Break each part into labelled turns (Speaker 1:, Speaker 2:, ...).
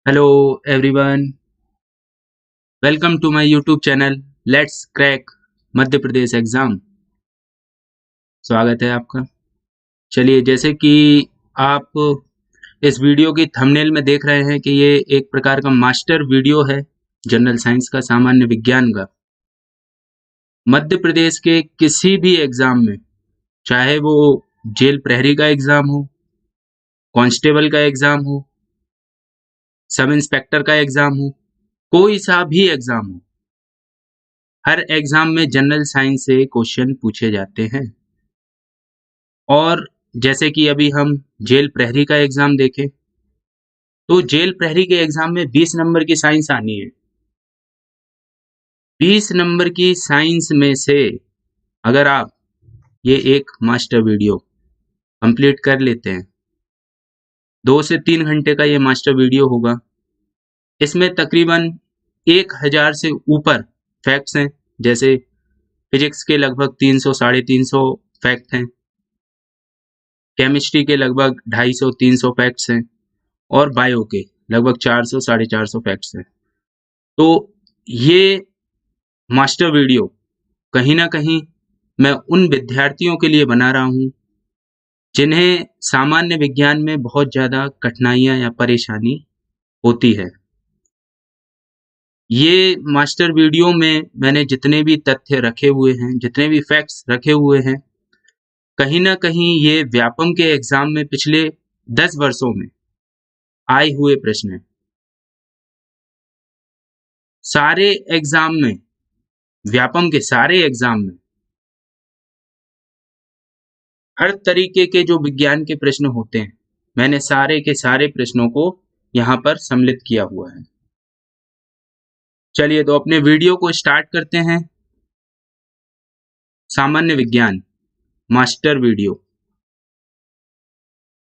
Speaker 1: Hello everyone, welcome to my YouTube channel Let's Crack Madhya Pradesh exam. स्वागत है आपका। चलिए, जैसे कि आप इस वीडियो की थंबनेल में देख रहे हैं कि ये एक प्रकार का मास्टर वीडियो है जनरल साइंस का, सामान्य विज्ञान का। मध्य प्रदेश के किसी भी एग्जाम में, चाहे वो जेल प्रहरी का एग्जाम हो, कांस्टेबल का एग्जाम हो, सब इंस्पेक्टर का एग्जाम हो, कोई सा भी एग्जाम हो, हर एग्जाम में जनरल साइंस से क्वेश्चन पूछे जाते हैं। और जैसे कि अभी हम जेल प्रहरी का एग्जाम देखें, तो जेल प्रहरी के एग्जाम में 20 नंबर की साइंस आनी है। 20 नंबर की साइंस में से अगर आप ये एक मास्टर वीडियो कंप्लीट कर लेते हैं, 2 से 3 घंटे का ये मास्टर वीडियो होगा। इसमें तकरीबन 1000 से ऊपर फैक्ट्स हैं। जैसे फिजिक्स के लगभग 300 साढ़े 300 फैक्ट हैं, केमिस्ट्री के लगभग 250 300 फैक्ट्स हैं, और बायो के लगभग 400 साढ़े 400 फैक्ट्स हैं। तो ये मास्टर वीडियो कहीं ना कहीं मैं उन विद्यार्थियों के लिए बना रहा हूँ जिन्हें सामान्य विज्ञान में बहुत ज़्यादा कठिनाइयाँ या परेशानी होती है। ये मास्टर वीडियो में मैंने जितने भी तथ्य रखे हुए हैं, जितने भी फैक्ट्स रखे हुए हैं, कहीं ना कहीं ये व्यापम के एग्जाम में पिछले 10 वर्षों में आए हुए प्रश्न हैं। सारे एग्जाम में, व्यापम के सारे एग्जाम में हर तरीके के जो विज्ञान के प्रश्न होते हैं, मैंने सारे के सारे प्रश्नों को यहाँ पर सम्मिलित किया हुआ है। चलिए, तो अपने वीडियो को स्टार्ट करते हैं। सामान्य विज्ञान मास्टर वीडियो।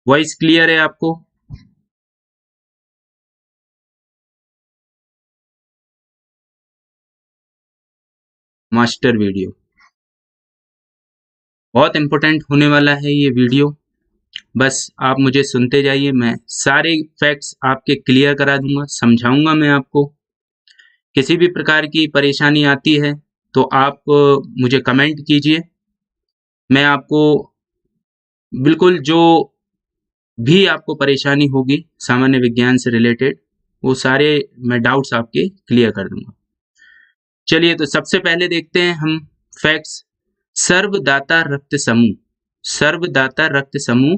Speaker 1: वॉइस क्लियर है आपको? मास्टर वीडियो बहुत इंपॉर्टेंट होने वाला है ये वीडियो। बस आप मुझे सुनते जाइए, मैं सारे फैक्ट्स आपके क्लियर करा दूंगा, समझाऊंगा मैं आपको। किसी भी प्रकार की परेशानी आती है तो आप मुझे कमेंट कीजिए। मैं आपको बिल्कुल जो भी आपको परेशानी होगी सामान्य विज्ञान से रिलेटेड, वो सारे मैं डाउट्स आपके क्लियर कर दूंगा। चलिए, तो सबसे पहले देखते हैं हम फैक्ट्स। सर्वदाता रक्त समूह। सर्वदाता रक्त समूह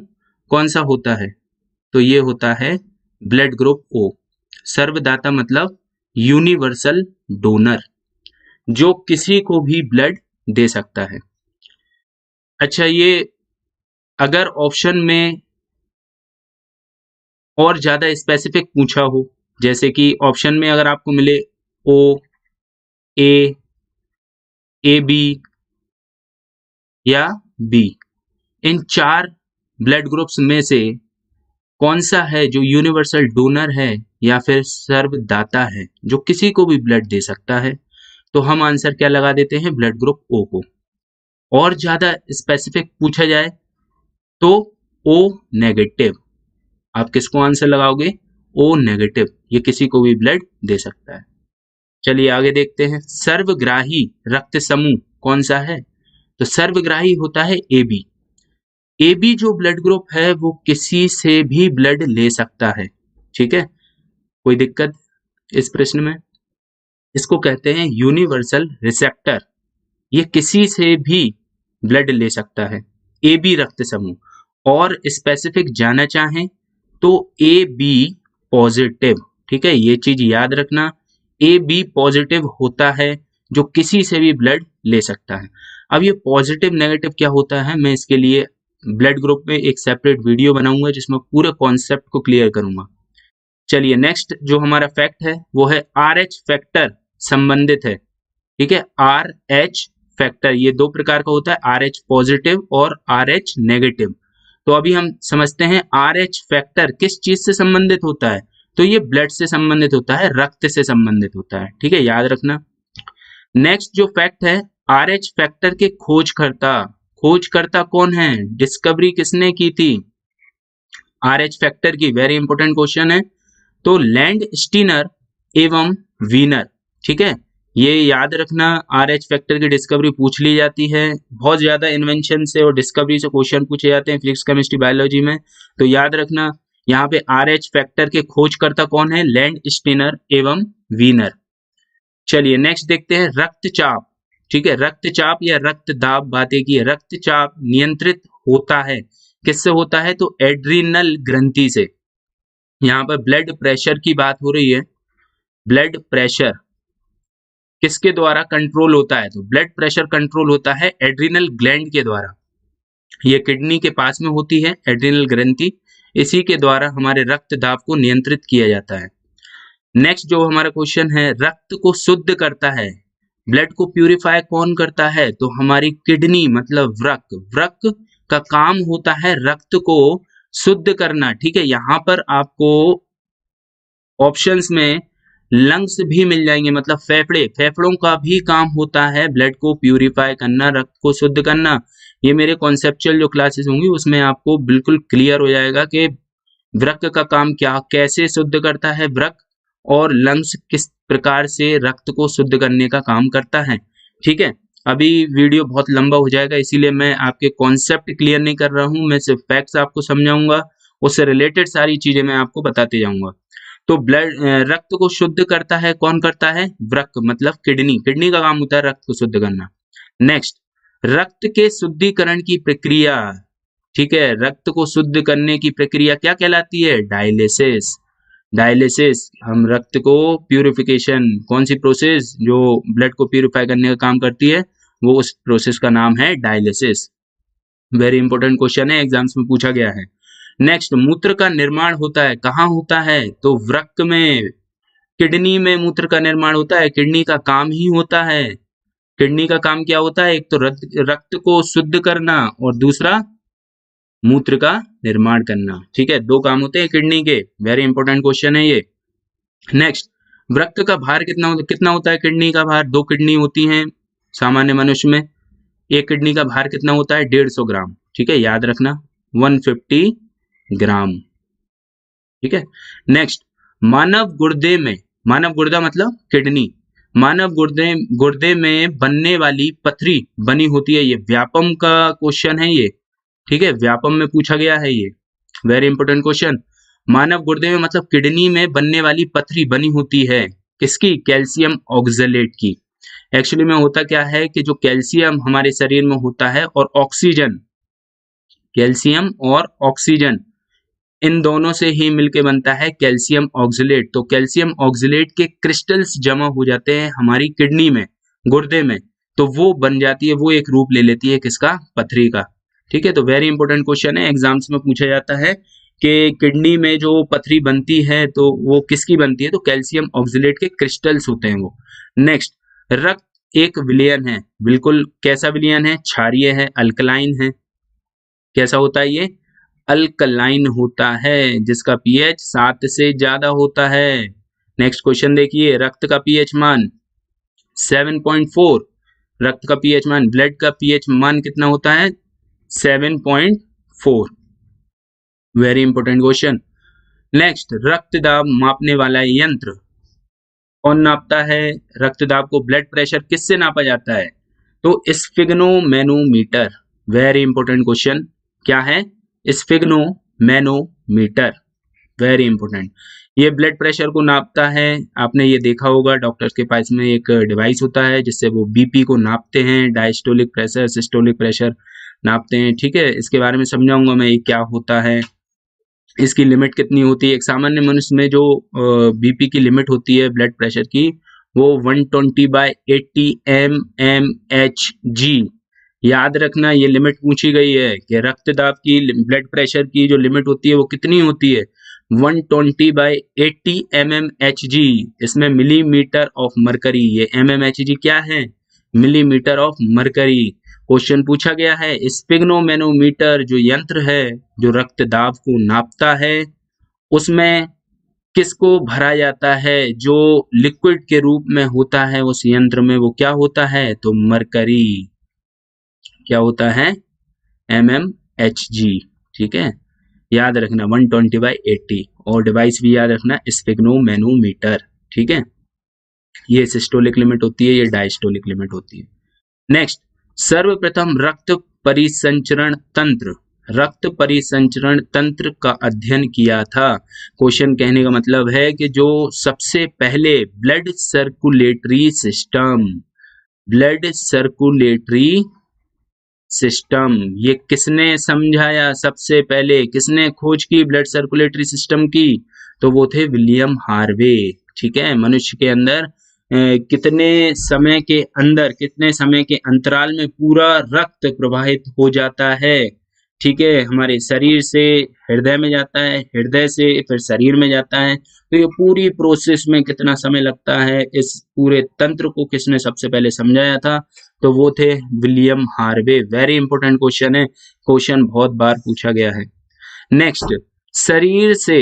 Speaker 1: कौन सा होता है? तो ये होता है ब्लड ग्रुप ओ। सर्वदाता मतलब यूनिवर्सल डोनर, जो किसी को भी ब्लड दे सकता है। अच्छा, ये अगर ऑप्शन में और ज्यादा स्पेसिफिक पूछा हो, जैसे कि ऑप्शन में अगर आपको मिले ओ, ए, ए बी या बी, इन 4 ब्लड ग्रुप्स में से कौन सा है जो यूनिवर्सल डोनर है या फिर सर्वदाता है, जो किसी को भी ब्लड दे सकता है, तो हम आंसर क्या लगा देते हैं? ब्लड ग्रुप ओ को। और ज्यादा स्पेसिफिक पूछा जाए तो ओ नेगेटिव। आप किसको आंसर लगाओगे? ओ नेगेटिव, ये किसी को भी ब्लड दे सकता है। चलिए आगे देखते हैं। सर्वग्राही रक्त समूह कौन सा है? तो सर्वग्राही होता है ए बी। ए बी जो ब्लड ग्रुप है वो किसी से भी ब्लड ले सकता है। ठीक है, कोई दिक्कत इस प्रश्न में? इसको कहते हैं यूनिवर्सल रिसेप्टर। ये किसी से भी ब्लड ले सकता है, ए बी रक्त समूह। और स्पेसिफिक जानना चाहें तो ए बी पॉजिटिव। ठीक है, ये चीज याद रखना, ए बी पॉजिटिव होता है जो किसी से भी ब्लड ले सकता है। अब ये पॉजिटिव नेगेटिव क्या होता है, मैं इसके लिए ब्लड ग्रुप में एक सेपरेट वीडियो बनाऊंगा जिसमें पूरे कॉन्सेप्ट को क्लियर करूंगा। चलिए, नेक्स्ट जो हमारा फैक्ट है वो है आर एच फैक्टर संबंधित है। ठीक है, आर एच फैक्टर ये 2 प्रकार का होता है, आर एच पॉजिटिव और आर एच नेगेटिव। तो अभी हम समझते हैं आर एच फैक्टर किस चीज से संबंधित होता है। तो ये ब्लड से संबंधित होता है, रक्त से संबंधित होता है। ठीक है, याद रखना। नेक्स्ट जो फैक्ट है, आर एच फैक्टर के खोजकर्ता। खोजकर्ता कौन है? डिस्कवरी किसने की थी आर एच फैक्टर की? वेरी इंपॉर्टेंट क्वेश्चन है। तो लैंड स्टीनर एवं वीनर, ठीक है, ये याद रखना। RH फैक्टर की डिस्कवरी पूछ ली जाती है, बहुत ज्यादा इन्वेंशन से और डिस्कवरी से क्वेश्चन पूछे जाते हैं फिजिक्स केमिस्ट्री बायोलॉजी में, तो याद रखना यहाँ पे RH फैक्टर के खोजकर्ता कौन है, लैंड स्टीनर एवं वीनर। चलिए नेक्स्ट देखते हैं रक्तचाप, ठीक है, रक्तचाप या रक्त दाब बातें की है। रक्तचाप नियंत्रित होता है, किससे होता है, तो एड्रिनल ग्रंथि से। यहाँ पर ब्लड प्रेशर की बात हो रही है, ब्लड प्रेशर किसके द्वारा कंट्रोल होता है, तो ब्लड प्रेशर कंट्रोल होता है एड्रिनल ग्लैंड के द्वारा। ये किडनी के पास में होती है एड्रिनल ग्रंथि, इसी के द्वारा हमारे रक्त दाब को नियंत्रित किया जाता है। नेक्स्ट जो हमारा क्वेश्चन है, रक्त को शुद्ध करता है, ब्लड को प्यूरिफाई कौन करता है, तो हमारी किडनी मतलब वृक्क। वृक्क का काम होता है रक्त को शुद्ध करना, ठीक है। यहाँ पर आपको ऑप्शंस में लंग्स भी मिल जाएंगे, मतलब फेफड़े, फेफड़ों का भी काम होता है ब्लड को प्यूरिफाई करना, रक्त को शुद्ध करना। ये मेरे कॉन्सेप्चुअल जो क्लासेस होंगी उसमें आपको बिल्कुल क्लियर हो जाएगा कि वृक्क का काम क्या, कैसे शुद्ध करता है वृक्क, और लंग्स किस प्रकार से रक्त को शुद्ध करने का काम करता है, ठीक है। अभी वीडियो बहुत लंबा हो जाएगा, इसीलिए मैं आपके कॉन्सेप्ट क्लियर नहीं कर रहा हूँ, मैं सिर्फ फैक्ट्स आपको समझाऊंगा, उससे रिलेटेड सारी चीजें मैं आपको बताते जाऊंगा। तो ब्लड रक्त को शुद्ध करता है कौन करता है, वृक्क मतलब किडनी, किडनी का काम होता है रक्त को शुद्ध करना। नेक्स्ट, रक्त के शुद्धिकरण की प्रक्रिया, ठीक है, रक्त को शुद्ध करने की प्रक्रिया क्या कहलाती है, डायलिसिस। डायलिसिस, हम रक्त को प्यूरिफिकेशन, कौन सी प्रोसेस जो ब्लड को प्यूरिफाई करने का काम करती है, वो उस प्रोसेस का नाम है डायलिसिस। वेरी इंपॉर्टेंट क्वेश्चन है, एग्जाम्स में पूछा गया है। नेक्स्ट, मूत्र का निर्माण होता है, कहाँ होता है, तो वृक्क में, किडनी में मूत्र का निर्माण होता है, किडनी का काम ही होता है। किडनी का काम क्या होता है, एक तो रक्त को शुद्ध करना और दूसरा मूत्र का निर्माण करना, ठीक है, दो काम होते हैं किडनी के। वेरी इंपॉर्टेंट क्वेश्चन है ये। नेक्स्ट, वृक्क का भार कितना होता है, किडनी का भार, दो किडनी होती हैं सामान्य मनुष्य में, एक किडनी का भार कितना होता है, 150 ग्राम, ठीक है, याद रखना 150 ग्राम, ठीक है। नेक्स्ट, मानव गुर्दे में, मानव गुर्दा मतलब किडनी, मानव गुर्दे में बनने वाली पथरी बनी होती है, ये व्यापम का क्वेश्चन है ये, ठीक है, व्यापम में पूछा गया है ये, वेरी इंपॉर्टेंट क्वेश्चन। मानव गुर्दे में मतलब किडनी में बनने वाली पथरी बनी होती है, किसकी, कैल्शियम ऑक्सलेट की। एक्चुअली में होता क्या है कि जो कैल्शियम हमारे शरीर में होता है और ऑक्सीजन, कैल्शियम और ऑक्सीजन इन दोनों से ही मिलके बनता है कैल्शियम ऑक्सलेट। तो कैल्शियम ऑक्सलेट के क्रिस्टल्स जमा हो जाते हैं हमारी किडनी में, गुर्दे में, तो वो बन जाती है, वो एक रूप ले लेती है किसका, पथरी का, ठीक है। तो वेरी इंपॉर्टेंट क्वेश्चन है, एग्जाम्स में पूछा जाता है कि किडनी में जो पथरी बनती है तो वो किसकी बनती है, तो कैल्शियम ऑक्सलेट के क्रिस्टल्स होते हैं वो। नेक्स्ट, रक्त एक विलयन है, बिल्कुल कैसा विलयन है, क्षारीय है, अल्कलाइन है, कैसा होता है ये, अल्कलाइन होता है, जिसका पीएच 7 से ज्यादा होता है। नेक्स्ट क्वेश्चन देखिए, रक्त का पीएच मान 7.4, रक्त का पीएच मान, ब्लड का पीएच मान कितना होता है, 7.4, वेरी इंपॉर्टेंट क्वेश्चन। नेक्स्ट, रक्तदाब मापने वाला यंत्र कौन नापता है, रक्तदाब को, ब्लड प्रेशर किससे नापा जाता है, तो स्फिग्नोमेनोमीटर, वेरी इंपॉर्टेंट क्वेश्चन, क्या है, स्फिग्नोमेनोमीटर, वेरी इंपॉर्टेंट। ये ब्लड प्रेशर को नापता है, आपने ये देखा होगा डॉक्टर्स के पास में एक डिवाइस होता है जिससे वो बीपी को नापते हैं, डायस्टोलिक प्रेशर, सिस्टोलिक प्रेशर नापते हैं, ठीक है, इसके बारे में समझाऊंगा मैं ये क्या होता है, इसकी लिमिट कितनी होती है। एक सामान्य मनुष्य में जो बीपी की लिमिट होती है ब्लड प्रेशर की, वो 120/80 mmHg, याद रखना ये लिमिट पूछी गई है कि रक्तदाब की, ब्लड प्रेशर की जो लिमिट होती है वो कितनी होती है, 120/80 mmHg, इसमें मिलीमीटर ऑफ मरकरी, ये mmHg क्या है, मिलीमीटर ऑफ मरकरी। क्वेश्चन पूछा गया है, स्फिग्नोमेनोमीटर जो यंत्र है जो रक्तदाब को नापता है, उसमें किसको भरा जाता है, जो लिक्विड के रूप में होता है उस यंत्र में, वो क्या होता है, तो मरकरी, क्या होता है, mmHg, ठीक है, याद रखना 120/80, और डिवाइस भी याद रखना स्फिग्नोमैनोमीटर, ठीक है। ये सिस्टोलिक लिमिट होती है, ये डायस्टोलिक लिमिट होती है। नेक्स्ट, सर्वप्रथम रक्त परिसंचरण तंत्र का अध्ययन किया था। क्वेश्चन कहने का मतलब है कि जो सबसे पहले ब्लड सर्कुलेटरी सिस्टम ये किसने समझाया, सबसे पहले किसने खोज की ब्लड सर्कुलेटरी सिस्टम की, तो वो थे विलियम हार्वे, ठीक है। मनुष्य के अंदर कितने समय के अंतराल में पूरा रक्त प्रवाहित हो जाता है, ठीक है। हमारे शरीर से हृदय में जाता है, हृदय से फिर शरीर में जाता है, तो ये पूरी प्रोसेस में कितना समय लगता है, इस पूरे तंत्र को किसने सबसे पहले समझाया था, तो वो थे William Harvey. Very important question है, क्वेश्चन बहुत बार पूछा गया है। नेक्स्ट, शरीर से,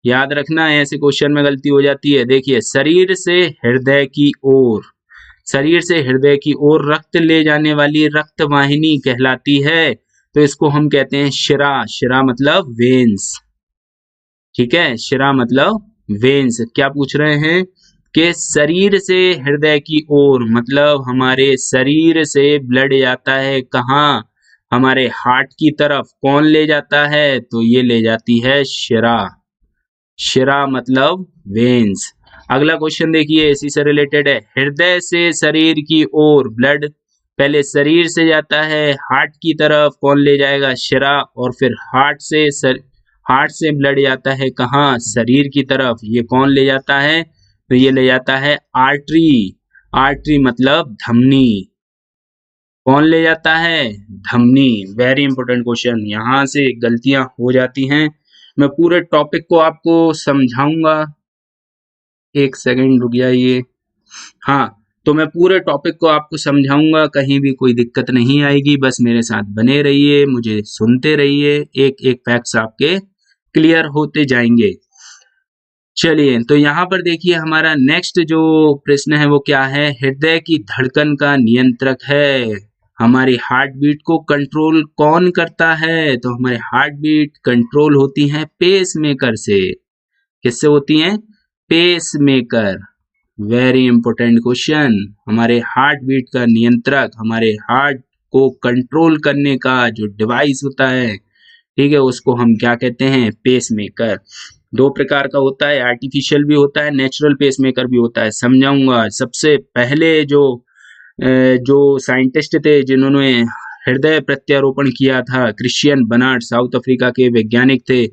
Speaker 1: याद रखना है ऐसे क्वेश्चन में गलती हो जाती है। देखिए, शरीर से हृदय की ओर रक्त ले जाने वाली रक्त वाहिनी कहलाती है, तो इसको हम कहते हैं शिरा मतलब वेन्स, ठीक है। शिरा मतलब वेन्स। क्या पूछ रहे हैं कि शरीर से हृदय की ओर मतलब हमारे शरीर से ब्लड जाता है कहाँ, हमारे हार्ट की तरफ। कौन ले जाता है, तो ये ले जाती है शिरा मतलब वेन्स। अगला क्वेश्चन देखिए, इसी से रिलेटेड है। हृदय से शरीर की ओर ब्लड पहले शरीर से जाता है हार्ट की तरफ, कौन ले जाएगा, शिरा, और फिर हार्ट से ब्लड जाता है कहाँ, शरीर की तरफ, ये कौन ले जाता है, तो ये ले जाता है आर्टरी मतलब धमनी। कौन ले जाता है, धमनी। वेरी इंपॉर्टेंट क्वेश्चन, यहाँ से गलतियां हो जाती हैं। मैं पूरे टॉपिक को आपको समझाऊंगा, एक सेकंड रुक जाइए। हाँ, तो मैं पूरे टॉपिक को आपको समझाऊंगा, कहीं भी कोई दिक्कत नहीं आएगी, बस मेरे साथ बने रहिए, मुझे सुनते रहिए, एक एक फैक्ट्स आपके क्लियर होते जाएंगे। चलिए, तो यहाँ पर देखिए हमारा नेक्स्ट जो प्रश्न है वो क्या है, हृदय की धड़कन का नियंत्रक है। हमारी हार्ट बीट को कंट्रोल कौन करता है, तो हमारे हार्ट बीट कंट्रोल होती है पेस मेकर से। किससे होती हैं, pace maker. Very important question. हमारे हार्ट बीट का नियंत्रक, हमारे हार्ट को कंट्रोल करने का जो डिवाइस होता है, ठीक है, उसको हम क्या कहते हैं, पेस मेकर। दो प्रकार का होता है, आर्टिफिशियल भी होता है, नेचुरल पेस मेकर भी होता है, समझाऊंगा। सबसे पहले जो साइंटिस्ट थे जिन्होंने हृदय प्रत्यारोपण किया था, क्रिश्चियन बर्नार्ड, साउथ अफ्रीका के वैज्ञानिक थे,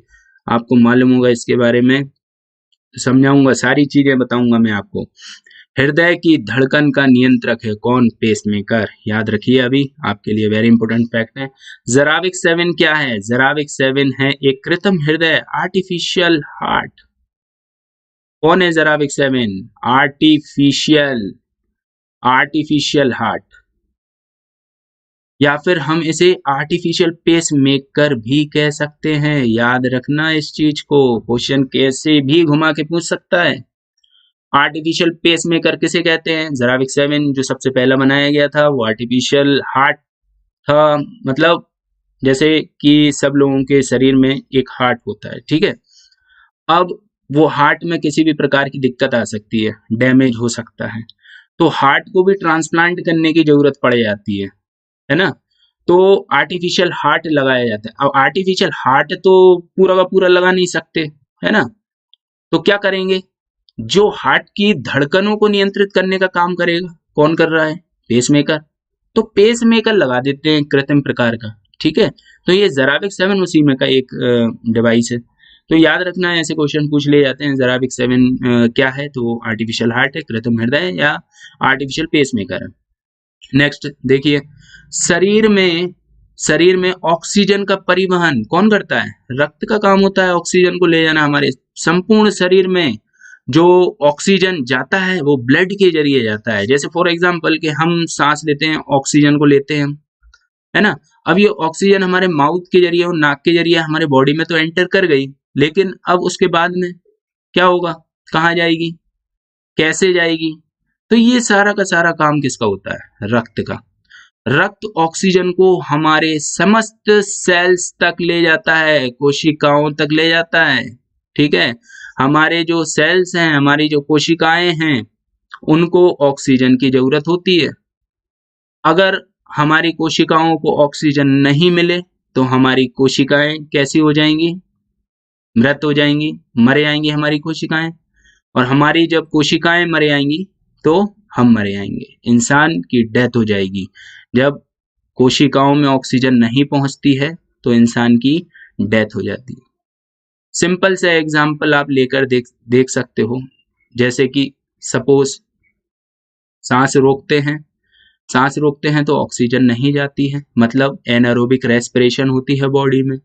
Speaker 1: आपको मालूम होगा इसके बारे में, समझाऊंगा, सारी चीजें बताऊंगा मैं आपको। हृदय की धड़कन का नियंत्रक है कौन, पेसमेकर। याद रखिए, अभी आपके लिए वेरी इंपॉर्टेंट फैक्ट है। ज़राविक 7 क्या है, ज़राविक 7 है एक कृत्रिम हृदय, आर्टिफिशियल हार्ट। कौन है ज़राविक 7, आर्टिफिशियल हार्ट, या फिर हम इसे आर्टिफिशियल पेस मेकर भी कह सकते हैं। याद रखना इस चीज को, क्वेश्चन कैसे भी घुमा के पूछ सकता है। आर्टिफिशियल पेस मेकर किसे कहते हैं, ज़राविक 7 जो सबसे पहला बनाया गया था वो आर्टिफिशियल हार्ट था, मतलब जैसे कि सब लोगों के शरीर में एक हार्ट होता है, ठीक है। अब वो हार्ट में किसी भी प्रकार की दिक्कत आ सकती है, डैमेज हो सकता है, तो हार्ट को भी ट्रांसप्लांट करने की जरूरत पड़ जाती है ना। तो आर्टिफिशियल हार्ट लगाया जाता है। अब आर्टिफिशियल हार्ट तो पूरा का पूरा लगा नहीं सकते, है ना, तो क्या करेंगे, जो हार्ट की धड़कनों को नियंत्रित करने का काम करेगा, कौन कर रहा है, पेसमेकर। तो पेसमेकर लगा देते हैं कृत्रिम प्रकार का, ठीक है। तो ये ज़राविक 7 उसी में का एक डिवाइस है। तो याद रखना है, ऐसे क्वेश्चन पूछ ले जाते हैं। ज़राविक 7 क्या है, तो आर्टिफिशियल हार्ट है, कृत्रिम हृदय या आर्टिफिशियल पेसमेकर है। नेक्स्ट देखिए, शरीर में ऑक्सीजन का परिवहन कौन करता है, रक्त का काम होता है ऑक्सीजन को ले जाना। हमारे संपूर्ण शरीर में जो ऑक्सीजन जाता है वो ब्लड के जरिए जाता है। जैसे फॉर एग्जांपल कि हम सांस लेते हैं, ऑक्सीजन को लेते हैं हम, है ना। अब ये ऑक्सीजन हमारे माउथ के जरिए और नाक के जरिए हमारे बॉडी में तो एंटर कर गई, लेकिन अब उसके बाद में क्या होगा, कहाँ जाएगी, कैसे जाएगी, तो ये सारा का सारा काम किसका होता है, रक्त का। रक्त ऑक्सीजन को हमारे समस्त सेल्स तक ले जाता है, कोशिकाओं तक ले जाता है। ठीक है, हमारे जो सेल्स हैं, हमारी जो कोशिकाएं हैं, उनको ऑक्सीजन की जरूरत होती है। अगर हमारी कोशिकाओं को ऑक्सीजन नहीं मिले तो हमारी कोशिकाएं कैसी हो जाएंगी? मृत हो जाएंगी, मर जाएंगी हमारी कोशिकाएं। और हमारी जब कोशिकाएं मर जाएंगी तो हम मर जाएंगे, इंसान की डेथ हो जाएगी। जब कोशिकाओं में ऑक्सीजन नहीं पहुंचती है तो इंसान की डेथ हो जाती है। सिंपल सा एग्जाम्पल आप लेकर देख सकते हो, जैसे कि सपोज सांस रोकते हैं तो ऑक्सीजन नहीं जाती है, मतलब एनारोबिक रेस्पिरेशन होती है बॉडी में,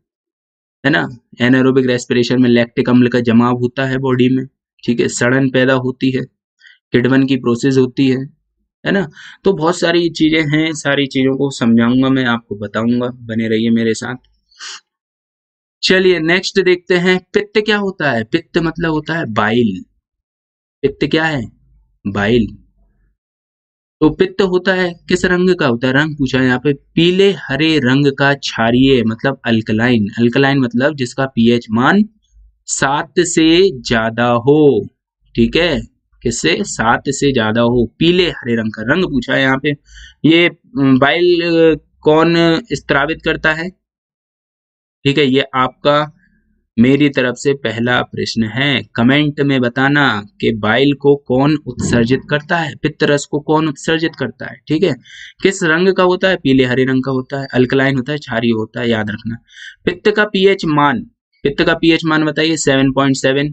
Speaker 1: है ना। एनारोबिक रेस्पिरेशन में लैक्टिक अम्ल का जमाव होता है बॉडी में, ठीक है, सड़न पैदा होती है, किडवन की प्रोसेस होती है ना। तो बहुत सारी चीजें हैं, सारी चीजों को समझाऊंगा मैं, आपको बताऊंगा, बने रहिए मेरे साथ। चलिए नेक्स्ट देखते हैं, पित्त क्या होता है? पित्त मतलब होता है बाइल। पित्त क्या है? बाइल। तो पित्त होता है किस रंग का होता है? रंग पूछा है यहाँ पे, पीले हरे रंग का क्षारीय, मतलब अल्कलाइन। अल्कलाइन मतलब जिसका पीएच मान 7 से ज्यादा हो, ठीक है, किससे? 7 से ज्यादा हो, पीले हरे रंग का। रंग पूछा है यहाँ पे। ये बाइल कौन स्त्रावित करता है? ठीक है, ये आपका मेरी तरफ से पहला प्रश्न है। कमेंट में बताना कि बाइल को कौन उत्सर्जित करता है, पित्त रस को कौन उत्सर्जित करता है। ठीक है, किस रंग का होता है? पीले हरे रंग का होता है, अल्कलाइन होता है, क्षारीय होता है, याद रखना। पित्त का पीएच मान बताइए। 7.7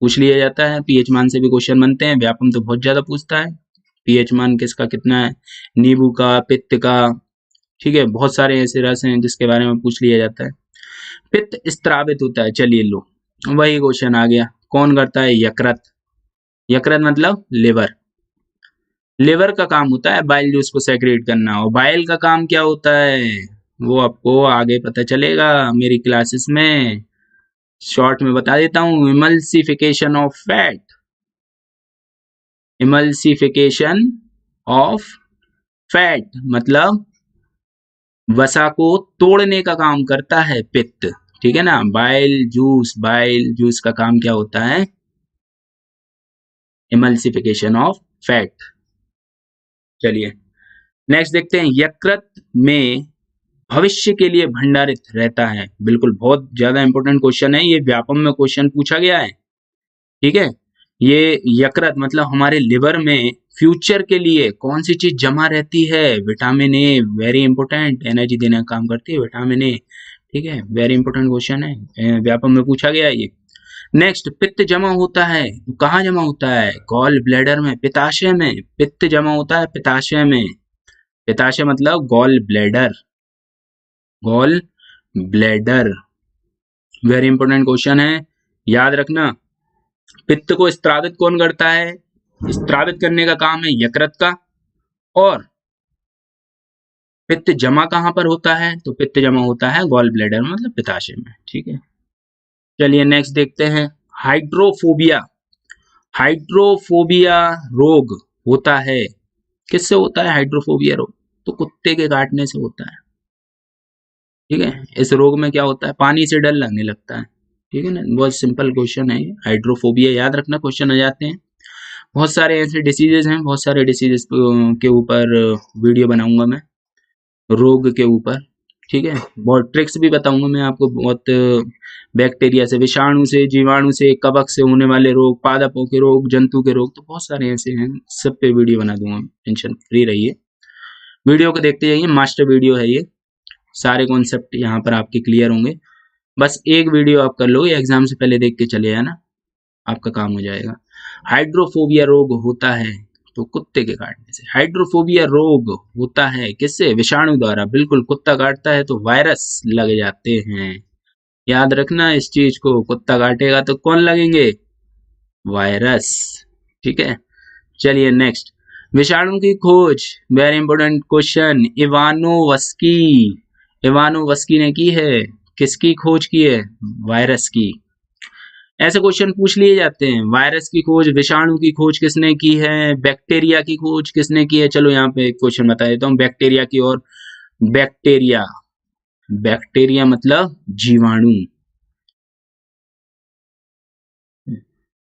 Speaker 1: पूछ लिया जाता है, पीएच मान से भी क्वेश्चन बनते हैं, व्यापम तो बहुत ज्यादा पूछता है। पीएच मान किसका कितना है? नींबू का, पित्त का, ठीक है, बहुत सारे ऐसे रस हैं जिसके बारे में पूछ लिया जाता है। पित्त स्त्रावित होता है, चलिए लो वही क्वेश्चन आ गया, कौन करता है? यकृत। यकृत मतलब लिवर। लिवर का काम होता है बाइल जूस को सेक्रेट करना, और बाइल का काम क्या होता है वो आपको आगे पता चलेगा मेरी क्लासेस में। शॉर्ट में बता देता हूं, emulsification of fat. Emulsification of fat मतलब वसा को तोड़ने का काम करता है पित्त, ठीक है ना। बाइल जूस का काम क्या होता है? Emulsification of fat. चलिए नेक्स्ट देखते हैं, यकृत में भविष्य के लिए भंडारित रहता है। बिल्कुल बहुत ज्यादा इंपॉर्टेंट क्वेश्चन है ये, व्यापम में क्वेश्चन पूछा गया है, ठीक है। ये यकृत मतलब हमारे लिवर में फ्यूचर के लिए कौन सी चीज जमा रहती है? Vitamin A, very important, energy देने का काम करती है विटामिन ए, ठीक है, वेरी इंपॉर्टेंट क्वेश्चन है, व्यापम में पूछा गया ये। नेक्स्ट, पित्त जमा होता है, कहाँ जमा होता है? गॉल ब्लैडर में, पित्ताशय में। पित्त जमा होता है पित्ताशय में, पित्ताशय मतलब gall bladder, gall bladder, very important question है, याद रखना। पित्त को स्त्रावित कौन करता है? स्त्रावित करने का काम है यकृत का। और पित्त जमा कहाँ पर होता है? तो पित्त जमा होता है गॉल ब्लैडर मतलब पित्ताशय में, ठीक है। चलिए नेक्स्ट देखते हैं, हाइड्रोफोबिया। हाइड्रोफोबिया रोग होता है, किससे होता है हाइड्रोफोबिया रोग? तो कुत्ते के काटने से होता है, ठीक है। इस रोग में क्या होता है? पानी से डर लगने लगता है, ठीक है ना। बहुत सिंपल क्वेश्चन है, हाइड्रोफोबिया याद रखना, क्वेश्चन आ जाते हैं। बहुत सारे ऐसे डिसीजेज हैं, बहुत सारे डिसीजेस के ऊपर वीडियो बनाऊंगा मैं, रोग के ऊपर, ठीक है। बहुत ट्रिक्स भी बताऊंगा मैं आपको, बहुत बैक्टीरिया से, विषाणु से, जीवाणु से, कवक से होने वाले रोग, पादपों के रोग, जंतु के रोग, तो बहुत सारे ऐसे हैं, सब पे वीडियो बना दूंगा, टेंशन फ्री रहिए। वीडियो को देखते जाइए, मास्टर वीडियो है ये, सारे कॉन्सेप्ट यहाँ पर आपके क्लियर होंगे। बस एक वीडियो आप कर लोगे, एग्जाम से पहले देख के चले जाना, आपका काम हो जाएगा। हाइड्रोफोबिया रोग होता है तो कुत्ते के काटने से। हाइड्रोफोबिया रोग होता है किससे? विषाणु द्वारा, बिल्कुल, कुत्ता काटता है तो वायरस लग जाते हैं, याद रखना इस चीज को, कुत्ता काटेगा तो कौन लगेंगे? वायरस, ठीक है। चलिए नेक्स्ट, विषाणु की खोज, very important question, Ivanovsky. Ivanovsky ने की है, किसकी खोज की है? वायरस की। ऐसे क्वेश्चन पूछ लिए जाते हैं। वायरस की खोज, विषाणु की खोज किसने की है, बैक्टीरिया की खोज किसने की है। चलो यहाँ पे एक क्वेश्चन बता देता हूँ बैक्टीरिया की। और बैक्टीरिया, बैक्टीरिया मतलब जीवाणु।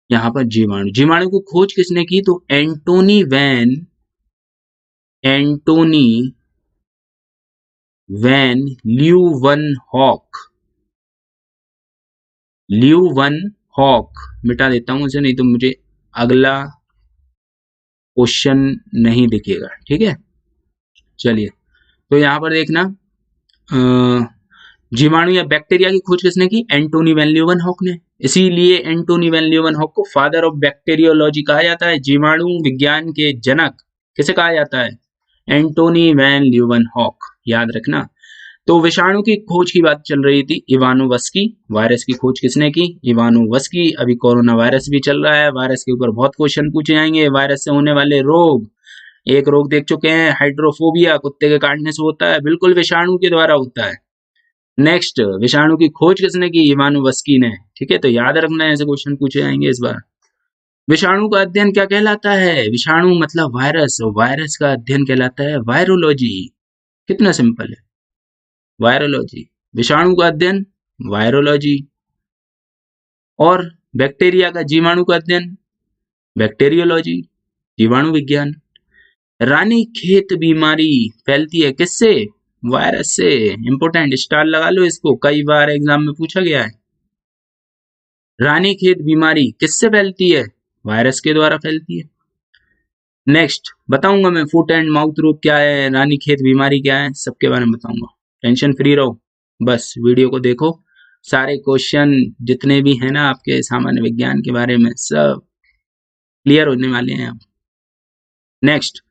Speaker 1: यहाँ पर जीवाणु, जीवाणु की खोज किसने की, तो एंटोनी वैन ल्यूवनहॉक। ल्यूवनहॉक, मिटा देता हूं उसे, नहीं तो मुझे अगला क्वेश्चन नहीं दिखेगा। ठीक है, चलिए। तो यहाँ पर देखना, जीवाणु या बैक्टीरिया की खोज किसने की, एंटोनी वैन ल्यूवनहॉक ने। इसीलिए एंटोनी वैन ल्यूवनहॉक को फादर ऑफ बैक्टीरियोलॉजी कहा जाता है। जीवाणु विज्ञान के जनक किसे कहा जाता है, एंटोनी वैन ल्यूवनहॉक, याद रखना। तो विषाणु की खोज की बात चल रही थी, इवानोवस्की। वायरस की खोज किसने की, इवानोवस्की। अभी कोरोना वायरस भी चल रहा है, वायरस के ऊपर बहुत क्वेश्चन पूछे जाएंगे। वायरस से होने वाले रोग, एक रोग देख चुके हैं, हाइड्रोफोबिया, कुत्ते के काटने से होता है, बिल्कुल विषाणु के द्वारा होता है। नेक्स्ट, विषाणु की खोज किसने की, इवानोवस्की ने। ठीक है, तो याद रखना है, ऐसे क्वेश्चन पूछे जाएंगे इस बार। विषाणु का अध्ययन क्या कहलाता है, विषाणु मतलब वायरस, और वायरस का अध्ययन कहलाता है वायरोलॉजी। कितना सिंपल है, वायरोलॉजी। विषाणु का अध्ययन वायरोलॉजी, और बैक्टीरिया का, जीवाणु का अध्ययन बैक्टीरियोलॉजी, जीवाणु विज्ञान। रानीखेत बीमारी फैलती है किससे, वायरस से। इंपोर्टेंट, स्टार लगा लो इसको, कई बार एग्जाम में पूछा गया है। रानीखेत बीमारी किससे फैलती है, वायरस के द्वारा फैलती है। नेक्स्ट बताऊंगा मैं, फुट एंड माउथ रोग क्या है, रानीखेत बीमारी क्या है, सबके बारे में बताऊंगा। टेंशन फ्री रहो, बस वीडियो को देखो। सारे क्वेश्चन जितने भी हैं ना आपके सामान्य विज्ञान के बारे में, सब क्लियर होने वाले हैं अब। नेक्स्ट,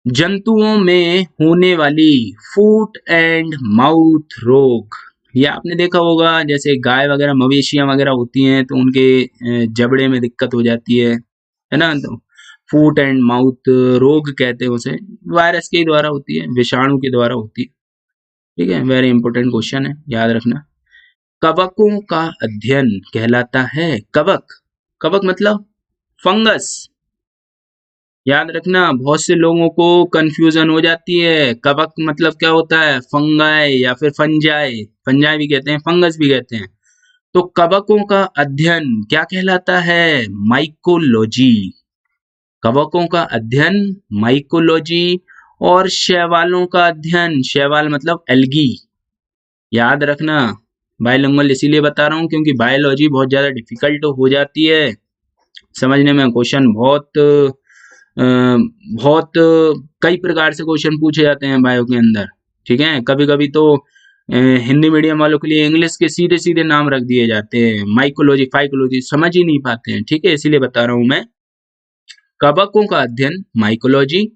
Speaker 1: जंतुओं में होने वाली फुट एंड माउथ रोग, ये आपने देखा होगा, जैसे गाय वगैरह, मवेशियां वगैरह होती हैं तो उनके जबड़े में दिक्कत हो जाती है ना। तो फुट एंड माउथ रोग कहते हैं उसे, वायरस के द्वारा होती है, विषाणु के द्वारा होती है। ठीक है, वेरी इंपॉर्टेंट क्वेश्चन है, याद रखना। कवकों का अध्ययन कहलाता है, कवक, कवक मतलब फंगस। याद रखना, बहुत से लोगों को कंफ्यूजन हो जाती है, कवक मतलब क्या होता है, फंगाई या फिर फंजाई, फंजाई भी कहते हैं, फंगस भी कहते हैं। तो कवकों का अध्ययन क्या कहलाता है, माइकोलॉजी। कवकों का अध्ययन माइकोलॉजी। और शैवालों का अध्ययन, शैवाल मतलब एल्गी। याद रखना, बायोलॉजिकल इसीलिए बता रहा हूँ क्योंकि बायोलॉजी बहुत ज्यादा डिफिकल्ट हो जाती है समझने में। क्वेश्चन बहुत कई प्रकार से क्वेश्चन पूछे जाते हैं बायो के अंदर। ठीक है, कभी कभी तो हिंदी मीडियम वालों के लिए इंग्लिश के सीधे सीधे नाम रख दिए जाते हैं, माइकोलॉजी फाइकोलॉजी समझ ही नहीं पाते हैं। ठीक है, इसीलिए बता रहा हूं मैं। कवकों का अध्ययन माइकोलॉजी,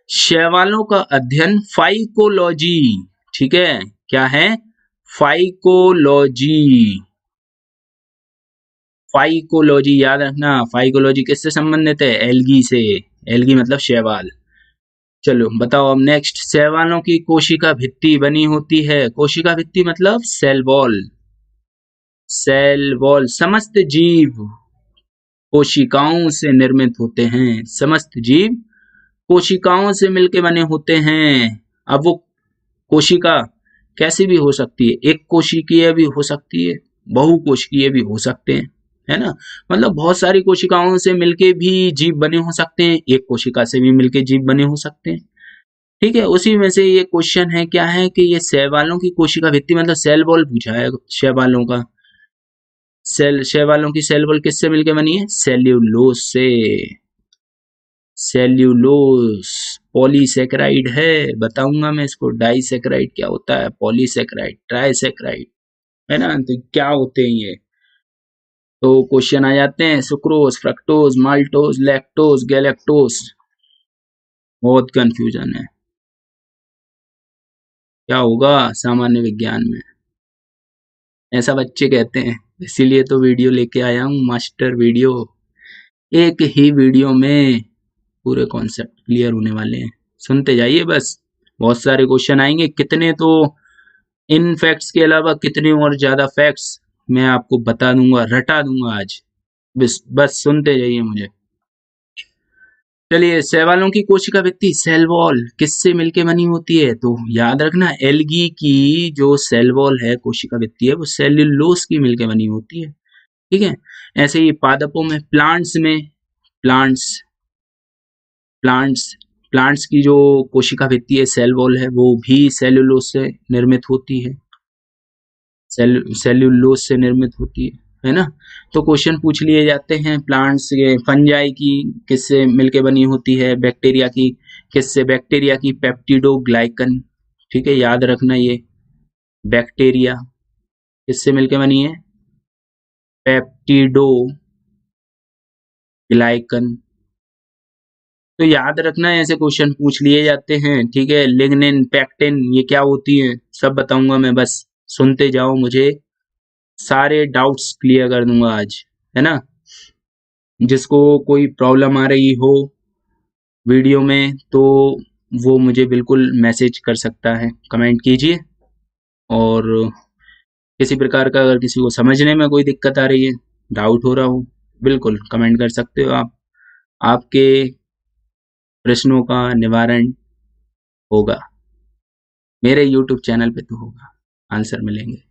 Speaker 1: शैवालों का अध्ययन फाइकोलॉजी। ठीक है, क्या है, फाइकोलॉजी। फाइकोलॉजी याद रखना, फाइकोलॉजी किससे संबंधित है, एल्गी से। एल्गी मतलब शैवाल। चलो बताओ अब नेक्स्ट, शैवालों की कोशिका भित्ति बनी होती है, कोशिका भित्ति मतलब सेल वॉल। सेल वॉल, समस्त जीव कोशिकाओं से निर्मित होते हैं, समस्त जीव कोशिकाओं से मिलके बने होते हैं। अब वो कोशिका कैसी भी हो सकती है, एक कोशिकीय भी हो सकती है, बहुकोशिकीय भी हो सकते हैं, है ना। मतलब बहुत सारी कोशिकाओं से मिलके भी जीव बने हो सकते हैं, एक कोशिका से भी मिलके जीव बने हो सकते हैं। ठीक है, उसी में से ये क्वेश्चन है, क्या है कि ये शैवालों की कोशिका भित्ति मतलब सेल वॉल पूछा है शैवालों का। शैवालों की सेल वॉल किससे मिलके बनी है, सेल्यूलोज से। सेल्यूलोज पॉलीसेकेराइड है, बताऊंगा मैं इसको। डाइसेकेराइड क्या होता है, पॉलीसेकेराइड, ट्राइसेकेराइड, है ना। तो क्या होते हैं ये, तो क्वेश्चन आ जाते हैं, sucrose, fructose, maltose, lactose, galactose. बहुत कंफ्यूजन है, क्या होगा सामान्य विज्ञान में, ऐसा बच्चे कहते हैं। इसीलिए तो वीडियो लेके आया हूँ, मास्टर वीडियो। एक ही वीडियो में पूरे कॉन्सेप्ट क्लियर होने वाले हैं, सुनते जाइए बस। बहुत सारे क्वेश्चन आएंगे, कितने तो इन फैक्ट्स के अलावा कितने और ज्यादा फैक्ट्स मैं आपको बता दूंगा, रटा दूंगा आज। बस सुनते जाइए मुझे। चलिए, शैवालों की कोशिका भित्ति सेल वॉल किससे मिलके बनी होती है? तो याद रखना, एल्गी की जो सेल वॉल है, कोशिका भित्ति है, वो सेल्यूलोज की मिलके बनी होती है। ठीक है। ऐसे ही पादपों में, प्लांट्स प्लांट्स प्लांट्स की जो कोशिका भित्ति है, सेल वॉल है, वो भी सेल्यूलोज से निर्मित होती है। सेल्यूलोज से निर्मित होती है ना। तो क्वेश्चन पूछ लिए जाते हैं, प्लांट्स के, फंजाई की किससे मिलके बनी होती है, बैक्टीरिया की किससे, बैक्टीरिया की पेप्टिडोग्लाइकन। ठीक है, याद रखना ये बैक्टीरिया किससे मिलके बनी है, पेप्टिडोग्लाइकन। तो याद रखना, ऐसे क्वेश्चन पूछ लिए जाते हैं। ठीक है, लिग्निन, पैक्टिन, ये क्या होती है सब बताऊंगा मैं, बस सुनते जाओ मुझे, सारे डाउट्स क्लियर कर दूंगा आज, है ना। जिसको कोई प्रॉब्लम आ रही हो वीडियो में तो वो मुझे बिल्कुल मैसेज कर सकता है, कमेंट कीजिए। और किसी प्रकार का अगर किसी को समझने में कोई दिक्कत आ रही है, डाउट हो रहा हो, बिल्कुल कमेंट कर सकते हो आप। आपके प्रश्नों का निवारण होगा, मेरे YouTube चैनल पे तो होगा, आंसर मिलेंगे।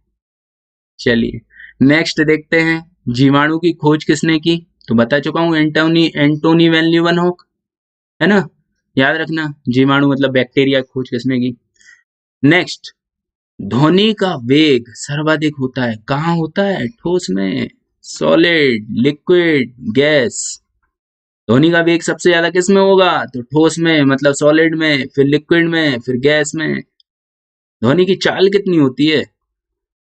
Speaker 1: चलिए नेक्स्ट देखते हैं, जीवाणु की खोज किसने की? तो बता चुका हूँ, एंटोनी वैन लीeuwenhoek, है ना। याद रखना, जीवाणु मतलब बैक्टीरिया की खोज किसने की। नेक्स्ट, ध्वनि का वेग सर्वाधिक होता है, कहाँ होता है? ठोस में, सॉलिड, लिक्विड, गैस। ध्वनि का वेग सबसे ज्यादा किस में होगा? तो ठोस में, मतलब सॉलिड में, फिर लिक्विड में, फिर गैस में। ध्वनि की चाल कितनी होती है?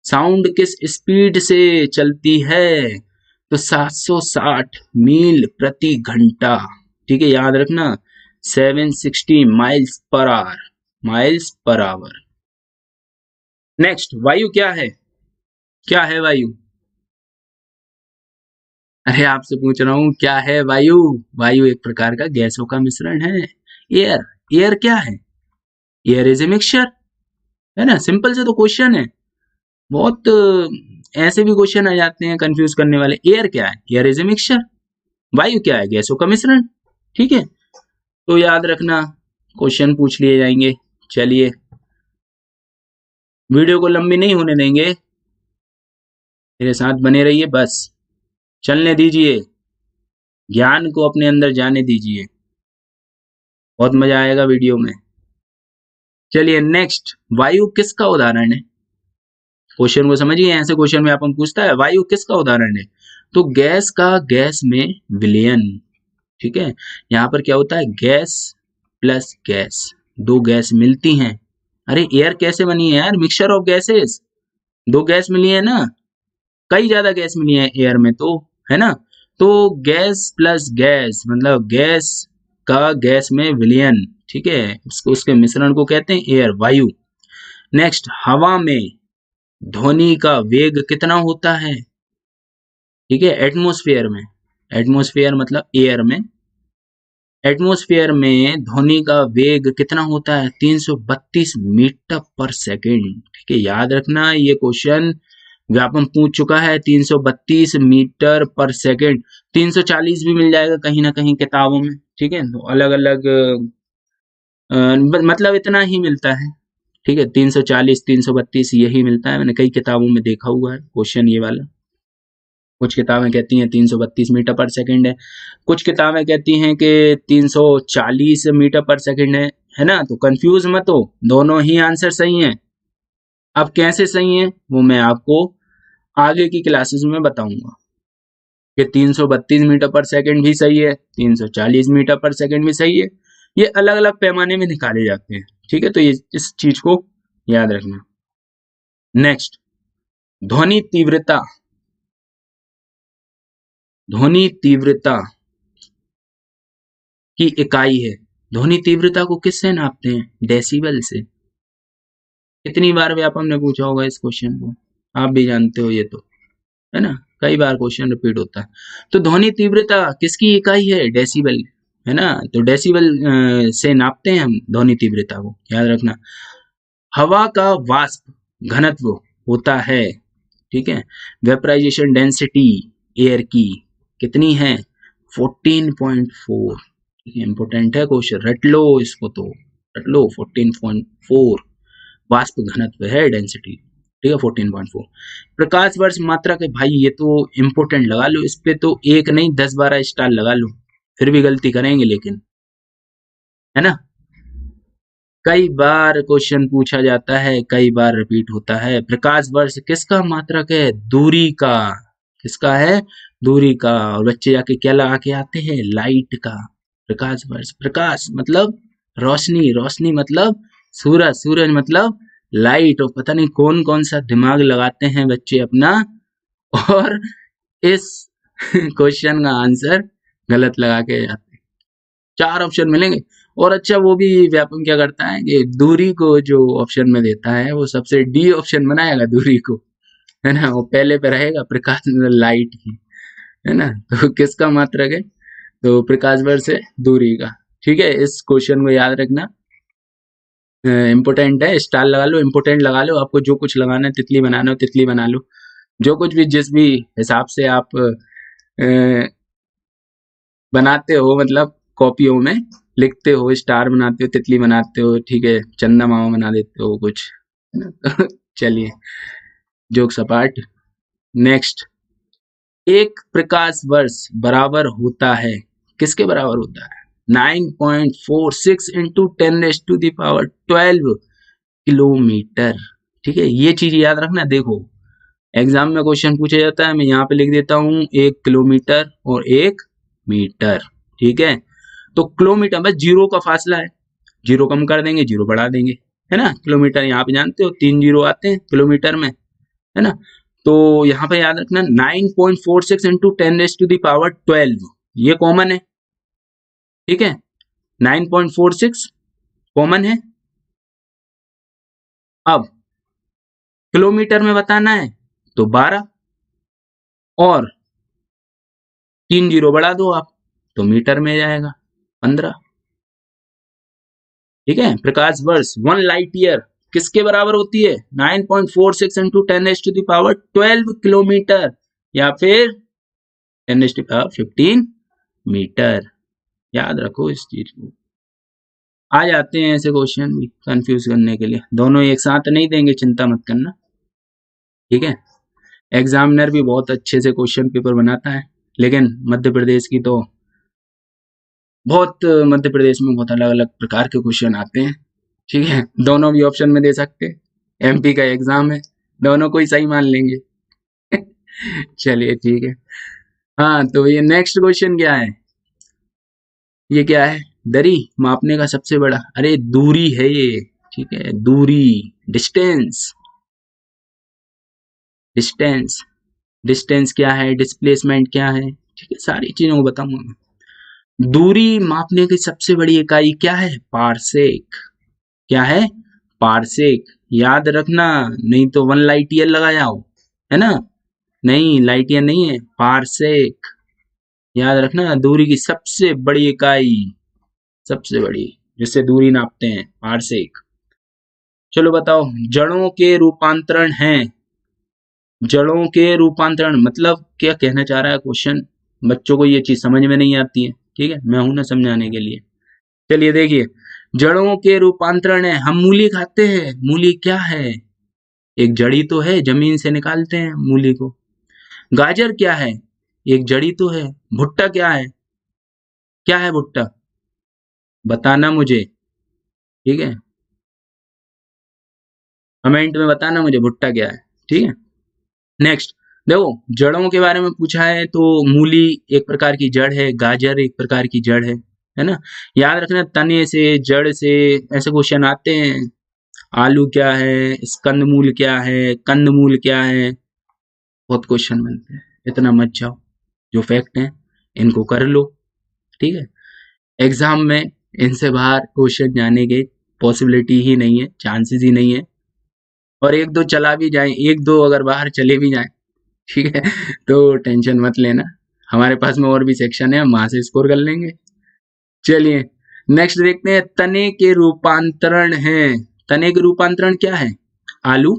Speaker 1: साउंड किस स्पीड से चलती है? तो 760 मील प्रति घंटा। ठीक है, याद रखना, 760 माइल्स पर आवर। नेक्स्ट, वायु क्या है? क्या है वायु? अरे आपसे पूछ रहा हूं, क्या है वायु? वायु एक प्रकार का गैसों का मिश्रण है। एयर, एयर क्या है? एयर इज ए मिक्सचर, है ना। सिंपल से तो क्वेश्चन है, बहुत ऐसे भी क्वेश्चन आ जाते हैं कंफ्यूज करने वाले। एयर क्या है? Air is a mixture. वायु क्या है? गैसों का मिश्रण। ठीक है, तो याद रखना, क्वेश्चन पूछ लिए जाएंगे। चलिए, वीडियो को लंबी नहीं होने देंगे, मेरे साथ बने रहिए, बस चलने दीजिए, ज्ञान को अपने अंदर जाने दीजिए, बहुत मजा आएगा वीडियो में। चलिए नेक्स्ट, वायु किसका उदाहरण है? क्वेश्चन को समझिए, ऐसे क्वेश्चन में अपन पूछता है वायु किसका उदाहरण है? तो गैस का गैस में विलयन। ठीक है, यहाँ पर क्या होता है, गैस प्लस गैस, दो गैस मिलती हैं। अरे एयर कैसे बनी है यार? मिक्सचर ऑफ गैसेस, दो गैस मिली है ना, कई ज्यादा गैस मिली है एयर में तो, है ना। तो गैस प्लस गैस मतलब गैस का गैस में विलयन। ठीक है, उसको, उसके मिश्रण को कहते हैं एयर, वायु। नेक्स्ट, हवा में ध्वनि का वेग कितना होता है? ठीक है, एटमॉस्फेयर में, एटमॉस्फेयर मतलब एयर में, एटमॉस्फेयर में ध्वनि का वेग कितना होता है? 332 मीटर पर सेकेंड। ठीक है, याद रखना, ये क्वेश्चन व्यापम पूछ चुका है, 332 मीटर पर सेकेंड। 340 भी मिल जाएगा कहीं ना कहीं किताबों में। ठीक है, तो अलग अलग मतलब इतना ही मिलता है। ठीक है, 340, 332 यही मिलता है, मैंने कई किताबों में देखा हुआ है क्वेश्चन ये वाला। कुछ किताबें कहती हैं 332 मीटर पर सेकंड है, कुछ किताबें कहती हैं कि 340 मीटर पर सेकंड है ना। तो कंफ्यूज मत हो, दोनों ही आंसर सही हैं। अब कैसे सही हैं वो मैं आपको आगे की क्लासेस में बताऊंगा, कि 332 मीटर पर सेकंड भी सही है, 340 मीटर पर सेकंड भी सही है, ये अलग अलग पैमाने में निकाले जाते हैं। ठीक है, तो ये इस चीज को याद रखना। नेक्स्ट, ध्वनि तीव्रता, ध्वनि तीव्रता की इकाई है। ध्वनि तीव्रता को किससे नापते हैं? डेसिबल से। कितनी बार भी आप हमने पूछा होगा इस क्वेश्चन को, आप भी जानते हो ये तो, है ना, कई बार क्वेश्चन रिपीट होता है। तो ध्वनि तीव्रता किसकी इकाई है? डेसिबल, है ना। तो डेसिबल से नापते हैं हम ध्वनि तीव्रता को, याद रखना। हवा का वाष्प घनत्व होता है ठीक है। वेपराइजेशन डेंसिटी एयर की कितनी है? 14.4। ठीक है, इंपोर्टेंट है क्वेश्चन, रट लो इसको, तो रट लो 14.4 वाष्प घनत्व है डेंसिटी, ठीक है 14.4। प्रकाश वर्ष मात्रा के, भाई ये तो इंपोर्टेंट लगा लो, इस पे तो एक नहीं 10-12 स्टार लगा लो, फिर भी गलती करेंगे लेकिन, है ना। कई बार क्वेश्चन पूछा जाता है, कई बार रिपीट होता है। प्रकाश वर्ष किसका मात्रक है? दूरी का। किसका है? दूरी का। और बच्चे जाके क्या लगा के आते हैं? लाइट का। प्रकाश वर्ष, प्रकाश मतलब रोशनी, रोशनी मतलब सूरज, सूरज मतलब लाइट। और पता नहीं कौन कौन सा दिमाग लगाते हैं बच्चे अपना, और इस क्वेश्चन का आंसर गलत लगा के जाते हैं। 4 ऑप्शन मिलेंगे। और अच्छा, वो भी व्यापम क्या करता है कि दूरी को जो ऑप्शन में देता है वो सबसे डी ऑप्शन बनाएगा दूरी को, है ना। वो पहले पे रहेगा प्रकाश मतलब लाइट की, है ना। तो किसका मात्रक है? तो प्रकाश वर्ष से दूरी का। ठीक है, इस क्वेश्चन को याद रखना, इम्पोर्टेंट है। स्टार लगा लो, इम्पोर्टेंट लगा लो, आपको जो कुछ लगाना है, तितली बनाना हो तितली बना लो, जो कुछ भी जिस भी हिसाब से आप बनाते हो, मतलब कॉपियों में लिखते हो, स्टार बनाते हो, तितली बनाते हो, ठीक है, चंदा मामा बना देते हो कुछ, है ना। तो चलिए, जोक सपाट। नेक्स्ट, एक प्रकाश वर्ष बराबर होता है, किसके बराबर होता है? 9.46 इंटू 10⁻12 किलोमीटर। ठीक है, ये चीज याद रखना। देखो, एग्जाम में क्वेश्चन पूछा जाता है, मैं यहाँ पे लिख देता हूँ 1 किलोमीटर और 1 मीटर। ठीक है, तो किलोमीटर बस जीरो का फासला है, जीरो कम कर देंगे, जीरो बढ़ा देंगे, है ना। किलोमीटर यहाँ पे जानते हो 3 जीरो आते हैं किलोमीटर में, है ना। तो यहाँ पे याद रखना 9.46 इंटू 10⁻12, ये कॉमन है, ठीक है। 9.46 कॉमन है। अब किलोमीटर में बताना है तो 12, और 3 जीरो बढ़ा दो आप तो मीटर में जाएगा 15। ठीक है, प्रकाश वर्ष 1 लाइट ईयर किसके बराबर होती है? 9.46 इंटू 10⁻12 किलोमीटर, या फिर 10⁻15 मीटर। याद रखो इस चीज को। आ जाते हैं ऐसे क्वेश्चन भी कंफ्यूज करने के लिए, दोनों एक साथ नहीं देंगे, चिंता मत करना, ठीक है। एग्जामिनर भी बहुत अच्छे से क्वेश्चन पेपर बनाता है, लेकिन मध्य प्रदेश की तो बहुत, मध्य प्रदेश में बहुत अलग अलग प्रकार के क्वेश्चन आते हैं, ठीक है। दोनों भी ऑप्शन में दे सकते हैं, एमपी का एग्जाम है, दोनों को ही सही मान लेंगे। चलिए ठीक है। हाँ, तो ये नेक्स्ट क्वेश्चन क्या है? ये क्या है? दरी मापने का सबसे बड़ा, अरे दूरी है ये, ठीक है, दूरी, डिस्टेंस। डिस्टेंस, डिस्टेंस क्या है, डिस्प्लेसमेंट क्या है, ठीक है, सारी चीजों को बताऊंगा मैं। दूरी मापने की सबसे बड़ी इकाई क्या है? पारसेक। क्या है? पारसेक। याद रखना, नहीं तो 1 लाइट ईयर लगाया हो, है ना। नहीं, लाइट ईयर नहीं है, पारसेक। याद रखना, दूरी की सबसे बड़ी इकाई, सबसे बड़ी जिससे दूरी नापते हैं, पारसेक। चलो बताओ, जड़ों के रूपांतरण हैं। जड़ों के रूपांतरण मतलब क्या कहना चाह रहा है क्वेश्चन, बच्चों को ये चीज समझ में नहीं आती है, ठीक है, मैं हूं ना समझाने के लिए। चलिए देखिए, जड़ों के रूपांतरण है। हम मूली खाते हैं, मूली क्या है? एक जड़ी तो है, जमीन से निकालते हैं मूली को। गाजर क्या है? एक जड़ी तो है। भुट्टा क्या है? क्या है भुट्टा? बताना मुझे, ठीक है, कमेंट में बताना मुझे भुट्टा क्या है, ठीक है। नेक्स्ट, देखो, जड़ों के बारे में पूछा है तो मूली एक प्रकार की जड़ है, गाजर एक प्रकार की जड़ है ना। याद रखना, तने से, जड़ से ऐसे क्वेश्चन आते हैं। आलू क्या है, स्कंदमूल क्या है, कंदमूल क्या है, बहुत क्वेश्चन बनते हैं, इतना मत जाओ, जो फैक्ट है इनको कर लो, ठीक है। एग्जाम में इनसे बाहर क्वेश्चन जाने की पॉसिबिलिटी ही नहीं है, चांसेस ही नहीं है। और एक दो चला भी जाए, एक दो अगर बाहर चले भी जाए, ठीक है, तो टेंशन मत लेना, हमारे पास में और भी सेक्शन है, हम वहां से स्कोर कर लेंगे। चलिए नेक्स्ट देखते हैं, तने के रूपांतरण है। तने के रूपांतरण क्या है? आलू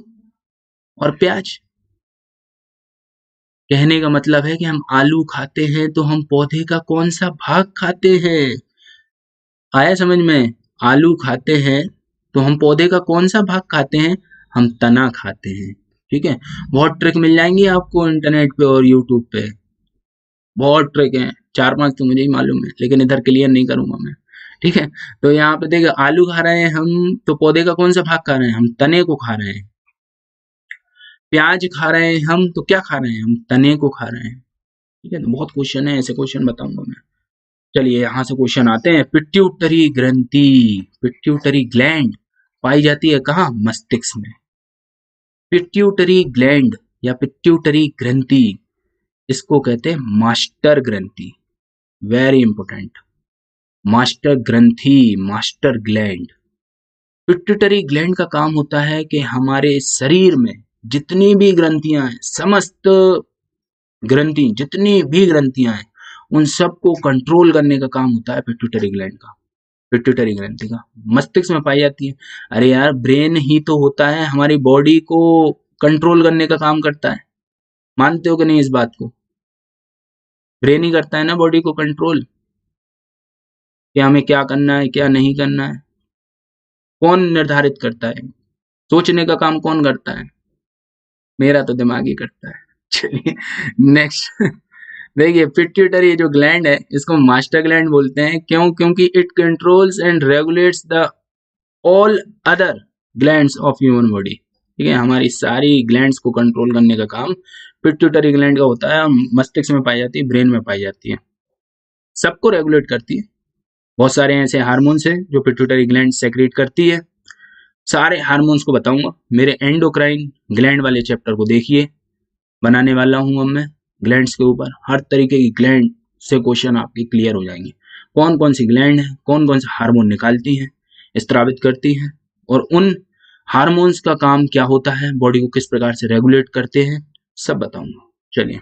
Speaker 1: और प्याज, कहने का मतलब है कि हम आलू खाते हैं तो हम पौधे का कौन सा भाग खाते हैं। आया समझ में? आलू खाते हैं तो हम पौधे का कौन सा भाग खाते हैं? हम तना खाते हैं। ठीक है, बहुत ट्रिक मिल जाएंगी आपको इंटरनेट पे और यूट्यूब पे, बहुत ट्रिक हैं, 4-5 तो मुझे ही मालूम है, लेकिन इधर क्लियर नहीं करूंगा मैं। ठीक है, तो यहाँ पे देखिए आलू खा रहे हैं हम तो पौधे का कौन सा भाग खा रहे हैं? हम तने को खा रहे हैं। प्याज खा रहे हैं हम तो क्या खा रहे हैं? हम तने को खा रहे हैं। ठीक है, तो बहुत क्वेश्चन है, ऐसे क्वेश्चन बताऊंगा मैं। चलिए यहाँ से क्वेश्चन आते हैं। पिट्यूटरी ग्रंथि, पिट्यूटरी ग्लैंड पाई जाती है कहाँ? मस्तिष्क में। पिट्यूटरी ग्लैंड या पिट्यूटरी ग्रंथि, इसको कहते हैं मास्टर ग्रंथि। वेरी इंपॉर्टेंट, मास्टर ग्रंथि, मास्टर ग्लैंड। पिट्यूटरी ग्लैंड का काम होता है कि हमारे शरीर में जितनी भी ग्रंथियां हैं, समस्त ग्रंथि जितनी भी ग्रंथियां हैं, उन सबको कंट्रोल करने का काम होता है पिट्यूटरी ग्लैंड का, पिट्यूटरी ग्रंथि का। मस्तिष्क में पाई जाती है। अरे यार, ब्रेन ही तो होता है हमारी बॉडी को कंट्रोल करने का काम करता है। मानते हो कि नहीं इस बात को? ब्रेन ही करता है ना बॉडी को कंट्रोल, कि हमें क्या करना है क्या नहीं करना है। कौन निर्धारित करता है? सोचने का काम कौन करता है? मेरा तो दिमाग ही करता है। चलिए नेक्स्ट। देखिए पिट्यूटरी जो ग्लैंड है इसको मास्टर ग्लैंड बोलते हैं। क्यों? क्योंकि it controls and regulates the all other glands of human body. ठीक है, हमारी सारी ग्लैंड्स को कंट्रोल करने का काम पिट्यूटरी ग्लैंड का होता है। मस्तिष्क में पाई जाती है, ब्रेन में पाई जाती है, सबको रेगुलेट करती है। बहुत सारे ऐसे हार्मोन्स हैं जो पिट्यूटरी ग्लैंड सेक्रेट करती है। सारे हार्मोन्स को बताऊंगा मेरे एंडोक्राइन ग्लैंड वाले चैप्टर को देखिए, बनाने वाला हूं अब मैं ग्लैंड्स के ऊपर। हर तरीके की ग्लैंड से क्वेश्चन आपके क्लियर हो जाएंगे। कौन कौन सी ग्लैंड है, कौन कौन सा हार्मोन निकालती हैं, स्त्रावित करती हैं, और उन हार्मोन्स का काम क्या होता है, बॉडी को किस प्रकार से रेगुलेट करते हैं, सब बताऊंगा। चलिए,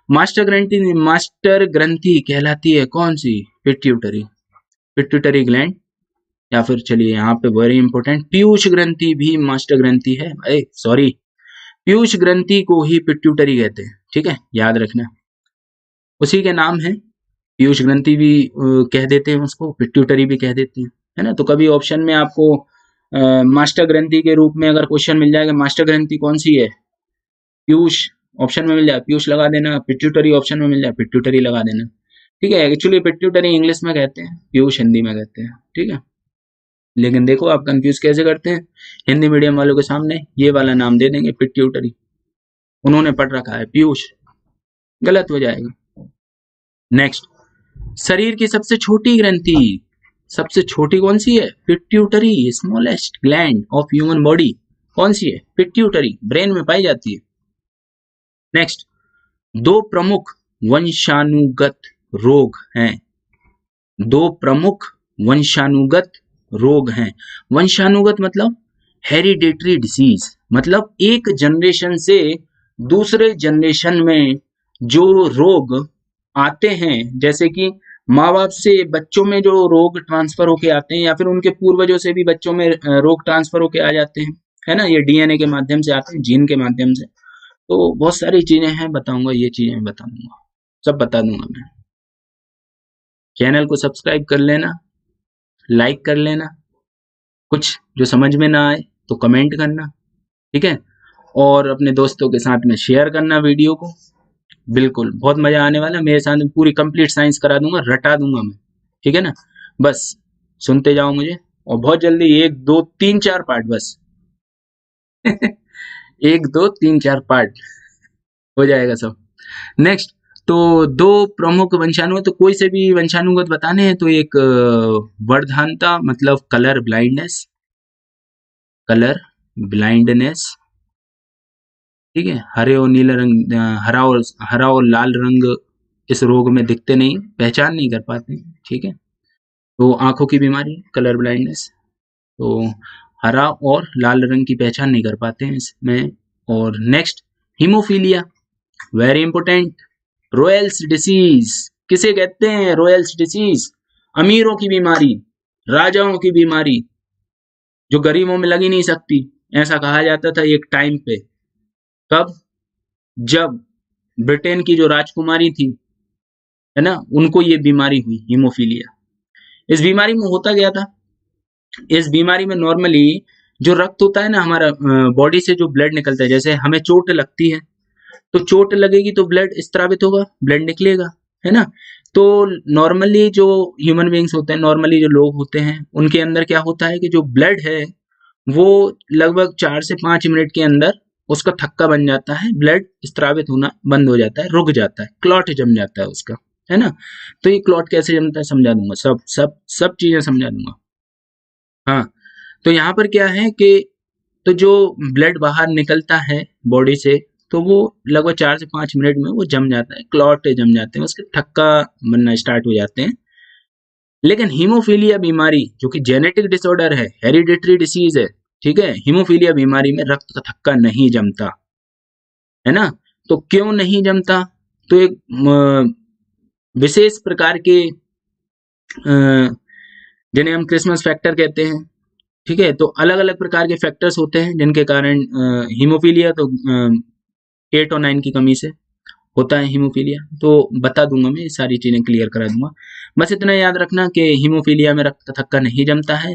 Speaker 1: मास्टर ग्रंथि कहलाती है कौन सी? Pituitary, pituitary gland. या फिर चलिए यहाँ पे वेरी इंपॉर्टेंट, पीयूष ग्रंथि भी मास्टर ग्रंथि है। सॉरी, पीयूष ग्रंथि को ही पिट्यूटरी कहते हैं। ठीक है, याद रखना, उसी के नाम है। पीयूष ग्रंथि भी कह देते हैं उसको, पिट्यूटरी भी कह देते हैं, है ना। तो कभी ऑप्शन में आपको मास्टर ग्रंथि के रूप में अगर क्वेश्चन मिल जाएगा, मास्टर ग्रंथि कौन सी है? पीयूष ऑप्शन में मिल जाए, पीयूष लगा देना। पिट्यूटरी ऑप्शन में मिल जाए, पिट्यूटरी लगा देना। ठीक है, एक्चुअली पिट्यूटरी इंग्लिश में कहते हैं, पीयूष हिंदी में कहते हैं। ठीक है, लेकिन देखो आप कंफ्यूज कैसे करते हैं, हिंदी मीडियम वालों के सामने ये वाला नाम दे देंगे पिट्यूटरी, उन्होंने पढ़ रखा है पीयूष, गलत हो जाएगा। नेक्स्ट, शरीर की सबसे छोटी ग्रंथि, सबसे छोटी कौन सी है? Pituitary, smallest gland of human body कौन सी है? पिट्यूटरी, ब्रेन में पाई जाती है। नेक्स्ट, दो प्रमुख वंशानुगत रोग हैं, दो प्रमुख वंशानुगत रोग हैं। वंशानुगत मतलब हेरिडेटरी डिसीज, मतलब एक जनरेशन से दूसरे जनरेशन में जो रोग आते हैं, जैसे कि माँ बाप से बच्चों में जो रोग ट्रांसफर होके आते हैं, या फिर उनके पूर्वजों से भी बच्चों में रोग ट्रांसफर होके आ जाते हैं, है ना। ये डीएनए के माध्यम से आते हैं, जीन के माध्यम से। तो बहुत सारी चीजें हैं, बताऊंगा, ये चीजें बता दूंगा, सब बता दूंगा मैं। चैनल को सब्सक्राइब कर लेना, लाइक कर लेना, कुछ जो समझ में ना आए तो कमेंट करना। ठीक है, और अपने दोस्तों के साथ में शेयर करना वीडियो को। बिल्कुल बहुत मजा आने वाला है, मेरे साथ पूरी कंप्लीट साइंस करा दूंगा, रटा दूंगा मैं। ठीक है ना, बस सुनते जाओ मुझे, और बहुत जल्दी 1 2 3 4 पार्ट बस। 1 2 3 4 पार्ट हो जाएगा सब। नेक्स्ट, तो दो प्रमुख वंशानुगत, तो कोई से भी वंशानुगत बताने हैं तो एक वर्धानता मतलब कलर ब्लाइंडनेस, कलर ब्लाइंडनेस। ठीक है, हरे और नीले रंग, हरा और लाल रंग इस रोग में दिखते नहीं, पहचान नहीं कर पाते। ठीक है, तो आंखों की बीमारी कलर ब्लाइंडनेस, तो हरा और लाल रंग की पहचान नहीं कर पाते हैं इसमें। और next, haemophilia, very important. Royals disease किसे कहते हैं? रॉयल्स डिसीज, अमीरों की बीमारी, राजाओं की बीमारी, जो गरीबों में लग ही नहीं सकती, ऐसा कहा जाता था एक टाइम पे। कब? जब ब्रिटेन की जो राजकुमारी थी, है ना, उनको ये बीमारी हुई हीमोफीलिया। इस बीमारी में होता गया था, इस बीमारी में नॉर्मली जो रक्त होता है ना हमारा, बॉडी से जो ब्लड निकलता है, जैसे हमें चोट लगती है तो चोट लगेगी तो ब्लड स्त्रावित होगा, ब्लड निकलेगा, है ना। तो नॉर्मली जो ह्यूमन बींग्स होते हैं, नॉर्मली जो लोग होते हैं, उनके अंदर क्या होता है कि जो ब्लड है वो लगभग 4 से 5 मिनट के अंदर उसका थक्का बन जाता है, ब्लड स्त्रावित होना बंद हो जाता है, रुक जाता है, क्लॉट जम जाता है उसका, है ना। तो ये क्लॉट कैसे जमता है समझा दूंगा, सब सब सब चीजें समझा दूंगा। हाँ, तो यहाँ पर क्या है कि तो जो ब्लड बाहर निकलता है बॉडी से, तो वो लगभग 4 से 5 मिनट में वो जम जाता है, क्लॉट जम जाते हैं, उसके थक्का बनना स्टार्ट हो जाते हैं। लेकिन हीमोफीलिया बीमारी जो कि जेनेटिक डिसऑर्डर है, हेरिडिटरी डिसीज है, ठीक है, हीमोफीलिया बीमारी में रक्त का थक्का नहीं जमता, है ना। तो क्यों नहीं जमता? तो एक विशेष प्रकार के जिन्हें हम क्रिसमस फैक्टर कहते हैं, ठीक है। तो अलग अलग प्रकार के फैक्टर्स होते हैं जिनके कारण हीमोफीलिया, तो 8 और 9 की कमी से होता है हीमोफीलिया। तो बता दूंगा, मैं ये सारी चीजें क्लियर करा दूंगा। बस इतना याद रखना कि हीमोफीलिया में रक्त का थक्का नहीं जमता है,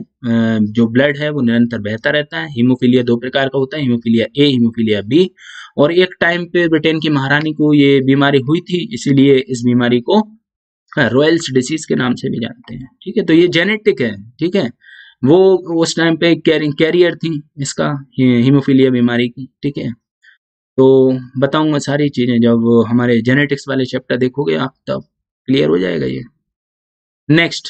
Speaker 1: जो ब्लड है वो निरंतर बहता रहता है। हीमोफीलिया 2 प्रकार का होता है, हीमोफीलिया ए, हीमोफीलिया बी। और एक टाइम पे ब्रिटेन की महारानी को ये बीमारी हुई थी, इसीलिए इस बीमारी को रॉयल्स डिसीज के नाम से भी जानते हैं, ठीक है। तो ये जेनेटिक है, ठीक है। वो उस टाइम पे कैरियर थी इसका, हीमोफीलिया बीमारी की, ठीक है। तो बताऊंगा सारी चीजें, जब हमारे जेनेटिक्स वाले चैप्टर देखोगे आप तब क्लियर हो जाएगा ये। नेक्स्ट,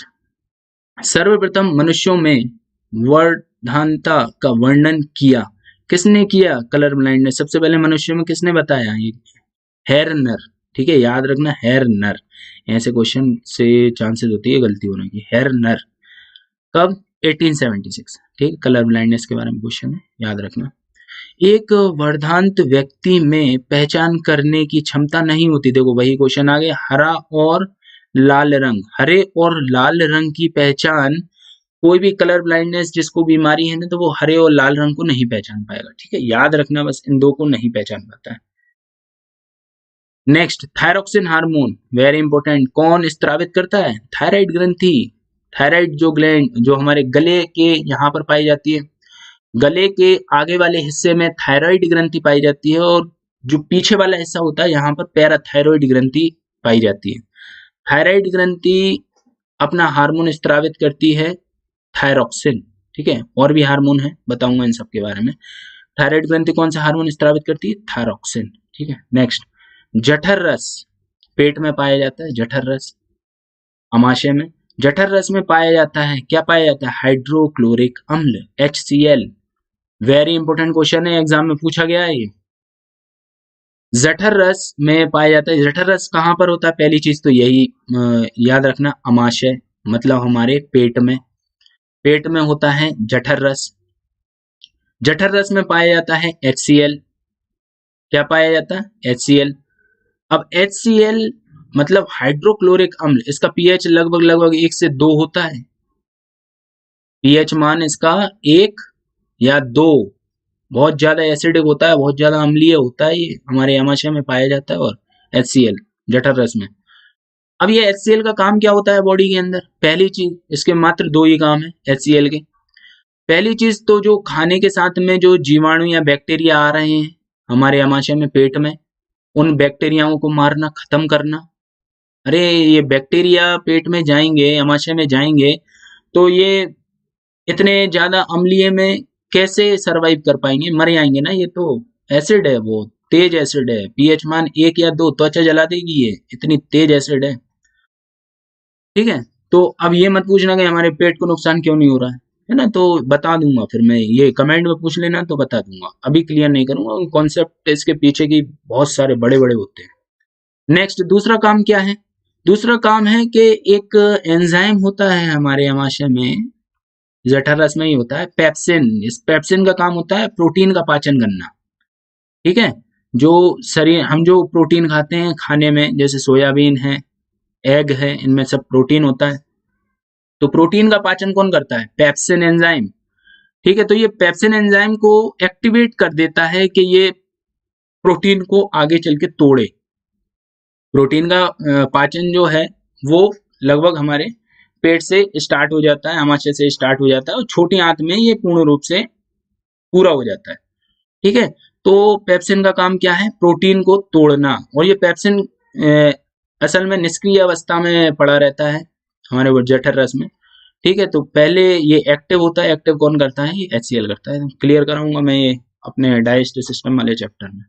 Speaker 1: सर्वप्रथम मनुष्यों में वर्धानता का वर्णन किया, किसने किया? कलर ब्लाइंडनेस सबसे पहले मनुष्यों में किसने बताया? ये हेरनर, ठीक है, याद रखना, हेरनर। ऐसे क्वेश्चन से चांसेस होती है गलती होने की। हेरनर कब? 1876, ठीक। कलर ब्लाइंडनेस के बारे में क्वेश्चन है, याद रखना। एक वर्धांत व्यक्ति में पहचान करने की क्षमता नहीं होती, देखो वही क्वेश्चन आ गया, हरा और लाल रंग, हरे और लाल रंग की पहचान, कोई भी कलर ब्लाइंडनेस जिसको बीमारी है ना, तो वो हरे और लाल रंग को नहीं पहचान पाएगा, ठीक है, याद रखना, बस इन दो को नहीं पहचान पाता है। Next, thyroxine hormone, very important, कौन स्त्रावित करता है? थायराइड ग्रंथि। थायराइड जो ग्लैंड जो हमारे गले के यहाँ पर पाई जाती है, गले के आगे वाले हिस्से में थायराइड ग्रंथि पाई जाती है, और जो पीछे वाला हिस्सा होता है यहाँ पर पैराथायरॉइड ग्रंथि पाई जाती है। थायराइड ग्रंथि अपना हार्मोन स्त्रावित करती है, थायरोक्सिन, ठीक है। और भी हार्मोन है, बताऊंगा इन सब के बारे में। थायराइड ग्रंथि कौन सा हार्मोन स्त्रावित करती है? थायरोक्सिन, ठीक है। नेक्स्ट, जठर रस पेट में पाया जाता है, जठर रस अमाशय में। जठर रस में पाया जाता है, क्या पाया जाता है? हाइड्रोक्लोरिक अम्ल, HCl। वेरी इंपॉर्टेंट क्वेश्चन है, एग्जाम में पूछा गया है ये। जठर रस में पाया जाता है, जठर रस कहाँ पर होता है? पहली चीज तो यही याद रखना, अमाशय मतलब हमारे पेट में, पेट में होता है जठर रस। जठर रस में पाया जाता है HCl, क्या पाया जाता है? HCl। अब HCl मतलब हाइड्रोक्लोरिक अम्ल, इसका पीएच लगभग लगभग 1 से 2 होता है, पीएच मान इसका 1 या 2, बहुत ज्यादा एसिडिक होता है, बहुत ज्यादा अम्लीय होता है, ये हमारे आमाशय में पाया जाता है। और HCl जठर रस में। अब ये HCl का काम क्या होता है बॉडी के अंदर? पहली चीज, इसके मात्र 2 ही काम है HCl के। पहली चीज तो जो खाने के साथ में जो जीवाणु या बैक्टीरिया आ रहे हैं हमारे आमाशय में, पेट में, उन बैक्टीरियाओं को मारना, खत्म करना। अरे ये बैक्टीरिया पेट में जाएंगे, आमाशय में जाएंगे, तो ये इतने ज्यादा अम्लीय में कैसे सरवाइव कर पाएंगे? मर जाएंगे ना, ये तो एसिड है, वो तेज एसिड है, पीएच मान 1 या 2, त्वचा जला देगी, ये इतनी तेज एसिड है, ठीक है। तो अब ये मत पूछना कि हमारे पेट को नुकसान क्यों नहीं हो रहा है ना, तो बता दूंगा, फिर मैं ये कमेंट में पूछ लेना तो बता दूंगा, अभी क्लियर नहीं करूंगा, कॉन्सेप्ट इसके पीछे की बहुत सारे बड़े बड़े होते हैं। नेक्स्ट, दूसरा काम क्या है? दूसरा काम है कि एक एंजाइम होता है हमारे आमाशय में, जठर रस में ही होता है, पेप्सिन। इस पेप्सिन का काम होता है प्रोटीन का पाचन करना, ठीक है। जो शरीर, हम जो प्रोटीन खाते हैं खाने में, जैसे सोयाबीन है, एग है, इनमें सब प्रोटीन होता है, तो प्रोटीन का पाचन कौन करता है? पेप्सिन एंजाइम, ठीक है। तो ये पेप्सिन एंजाइम को एक्टिवेट कर देता है कि ये प्रोटीन को आगे चल के तोड़े, प्रोटीन का पाचन जो है वो लगभग हमारे पेट से स्टार्ट हो जाता है, आमाशय से स्टार्ट हो जाता है और छोटी आंत में ये पूर्ण रूप से पूरा हो जाता है। ठीक है, तो पेप्सिन का काम क्या है? प्रोटीन को तोड़ना। और ये पेप्सिन असल में निष्क्रिय अवस्था में पड़ा रहता है हमारे वो जठर रस में। ठीक है, तो पहले ये एक्टिव होता है। एक्टिव कौन करता है? ये HCl करता है। क्लियर कराऊंगा मैं ये अपने डाइजेस्टिव सिस्टम वाले चैप्टर में।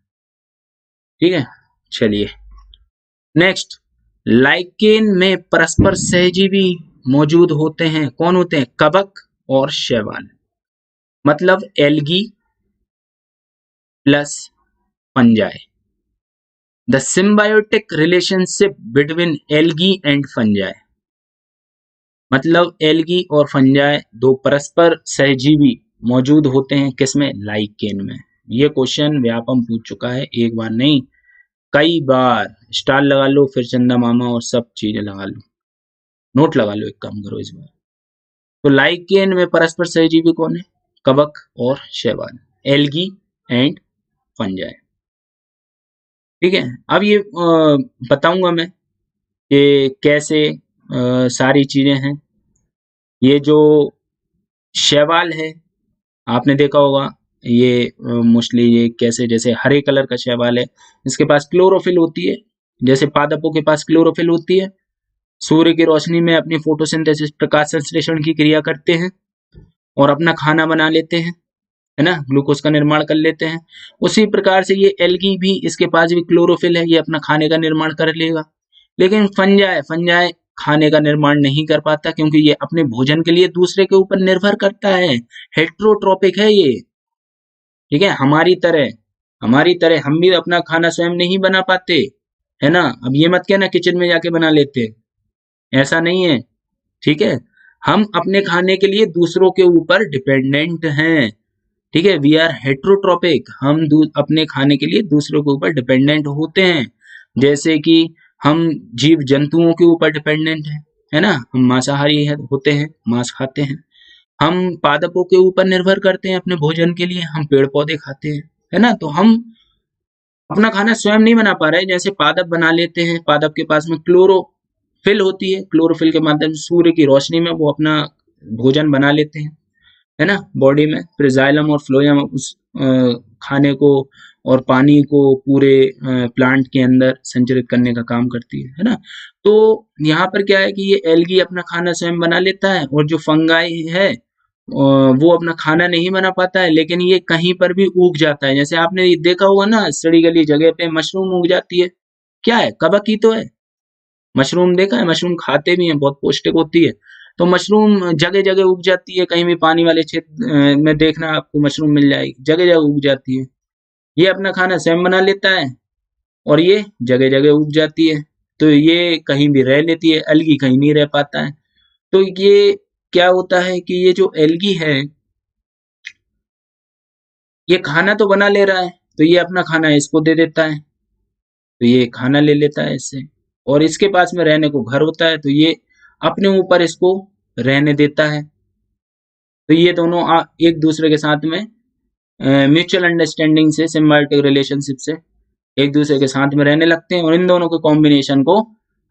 Speaker 1: ठीक है, चलिए नेक्स्ट। लाइकेन में परस्पर सहजीवी मौजूद होते हैं। कौन होते हैं? कवक और शैवाल। मतलब algae plus fungi. The symbiotic relationship between algae and fungi. मतलब एल्गी और फंजाई दो परस्पर सहजीवी मौजूद होते हैं किसमें? लाइकेन में। ये क्वेश्चन व्यापम पूछ चुका है, एक बार नहीं कई बार। स्टार लगा लो, फिर चंदा मामा और सब चीजें लगा लो, नोट लगा लो, एक काम करो इस बार। तो लाइकेन में परस्पर सहजीवी कौन है? कवक और शैवाल, एल्गी एंड फंजाई। ठीक है, अब ये बताऊंगा मैं कि कैसे सारी चीजें हैं। ये जो शैवाल है आपने देखा होगा, ये मोस्टली ये कैसे, जैसे हरे कलर का शैवाल है, इसके पास क्लोरोफिल होती है, जैसे पादपों के पास क्लोरोफिल होती है। सूर्य की रोशनी में अपनी फोटोसिंथेसिस प्रकाश संश्लेषण की क्रिया करते हैं और अपना खाना बना लेते हैं, है ना, ग्लूकोज का निर्माण कर लेते हैं। उसी प्रकार से ये एल्गी भी, इसके पास भी क्लोरोफिल है, ये अपना खाने का निर्माण कर लेगा। लेकिन फंजाई फंजाई खाने का निर्माण नहीं कर पाता क्योंकि ये अपने भोजन के लिए दूसरे के ऊपर निर्भर करता है। हेट्रोट्रोपिक है ये। ठीक है, हमारी तरह हम भी अपना खाना स्वयं नहीं बना पाते, है ना। अब ये मत कहना किचन में जाके बना लेते, ऐसा नहीं है। ठीक है, हम अपने खाने के लिए दूसरों के ऊपर डिपेंडेंट हैं। ठीक है, वी आर हेट्रोट्रोपिक। हम अपने खाने के लिए दूसरों के ऊपर डिपेंडेंट होते हैं। जैसे कि हम जीव जंतुओं के ऊपर डिपेंडेंट है ना, हम मांसाहारी होते हैं, मांस खाते हैं। हम पादपों के ऊपर निर्भर करते हैं अपने भोजन के लिए, हम पेड़ पौधे खाते हैं, है ना। तो हम अपना खाना स्वयं नहीं बना पा रहे। जैसे पादप बना लेते हैं, पादप के पास में क्लोरोफिल होती है, क्लोरोफिल के माध्यम से सूर्य की रोशनी में वो अपना भोजन बना लेते हैं, है ना, बॉडी में। फिर जाइलम और फ्लोएम उस खाने को और पानी को पूरे प्लांट के अंदर संचरित करने का काम करती है ना। तो यहाँ पर क्या है कि ये एल्गी अपना खाना स्वयं बना लेता है और जो फंगाई है वो अपना खाना नहीं बना पाता है, लेकिन ये कहीं पर भी उग जाता है। जैसे आपने देखा होगा ना, सड़ी गली जगह पे मशरूम उग जाती है, क्या है? कवक ही तो है। मशरूम देखा है? मशरूम खाते भी हैं, बहुत पौष्टिक होती है। तो मशरूम जगह जगह उग जाती है, कहीं भी पानी वाले क्षेत्र में देखना आपको मशरूम मिल जाएगी, जगह जगह उग जाती है। ये अपना खाना स्वयं बना लेता है और ये जगह जगह उग जाती है, तो ये कहीं भी रह लेती है, एल्गी कहीं नहीं रह पाता है। तो ये क्या होता है कि ये जो एल्गी है ये खाना तो बना ले रहा है, तो ये अपना खाना इसको दे देता है, तो ये खाना ले लेता है इससे, और इसके पास में रहने को घर होता है, तो ये अपने ऊपर इसको रहने देता है। तो ये दोनों एक दूसरे के साथ में म्यूचुअल अंडरस्टैंडिंग से, सिम्बायोटिक रिलेशनशिप से एक दूसरे के साथ में रहने लगते हैं, और इन दोनों के कॉम्बिनेशन को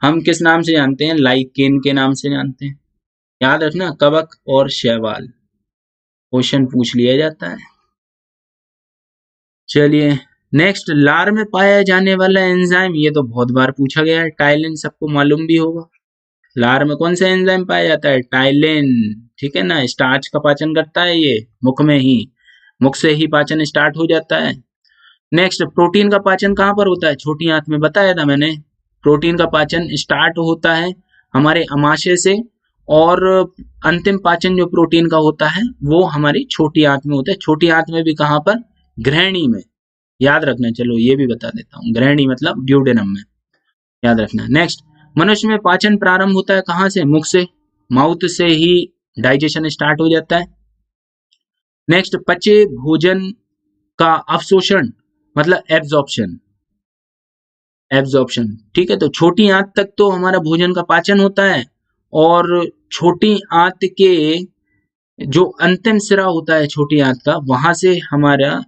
Speaker 1: हम किस नाम से जानते हैं? लाइकेन के नाम से जानते हैं। याद रखना, कवक और शैवाल क्वेश्चन पूछ लिया जाता है। चलिए नेक्स्ट, लार में पाया जाने वाला एंजाइम, ये तो बहुत बार पूछा गया है, टाइलिन सबको मालूम भी होगा। लार में कौन सा एंजाइम पाया जाता है? टाइलिन। ठीक है ना, स्टार्च का पाचन करता है ये, मुख में ही, मुख से ही पाचन स्टार्ट हो जाता है। नेक्स्ट, प्रोटीन का पाचन कहाँ पर होता है? छोटी आंत में, बताया था मैंने। प्रोटीन का पाचन स्टार्ट होता है हमारे अमाशय से, और अंतिम पाचन जो प्रोटीन का होता है वो हमारी छोटी आंत में होता है। छोटी आंत में भी कहाँ पर? ग्रहणी में, याद रखना। चलो ये भी बता देता हूँ, ग्रहणी मतलब ड्यूडेनम में, याद रखना। नेक्स्ट, मनुष्य में पाचन प्रारंभ होता है कहाँ से? मुख से, माउथ से ही डाइजेशन स्टार्ट हो जाता है। नेक्स्ट, पचे भोजन का अवशोषण मतलब एब्जॉर्प्शन, एब्जॉर्प्शन। ठीक है, तो छोटी आंत तक तो हमारा भोजन का पाचन होता है, और छोटी आंत के जो अंतिम सिरा होता है छोटी आंत का, वहां से हमारा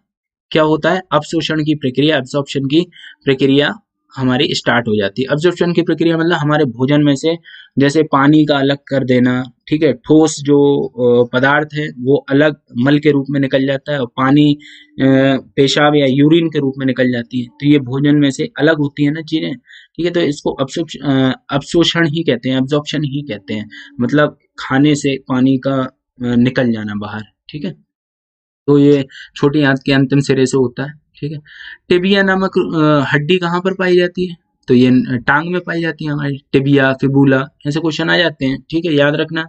Speaker 1: क्या होता है? अवशोषण की प्रक्रिया, एब्जॉर्प्शन की प्रक्रिया हमारी स्टार्ट हो जाती है। अब्जॉर्प्शन की प्रक्रिया मतलब हमारे भोजन में से जैसे पानी का अलग कर देना, ठीक है, ठोस जो पदार्थ है वो अलग मल के रूप में निकल जाता है और पानी पेशाब या यूरिन के रूप में निकल जाती है, तो ये भोजन में से अलग होती है ना चीजें, ठीक है, तो इसको अवशोषण ही कहते हैं, अब्जॉर्प्शन ही कहते हैं, मतलब खाने से पानी का निकल जाना बाहर, ठीक है। तो ये छोटी आंत के अंतिम सिरे से होता है, ठीक है। टिबिया नामक हड्डी कहाँ पर पाई जाती है, तो ये टांग में पाई जाती है हमारी, टिबिया फिबुला, ऐसे क्वेश्चन आ जाते हैं, ठीक है, याद रखना।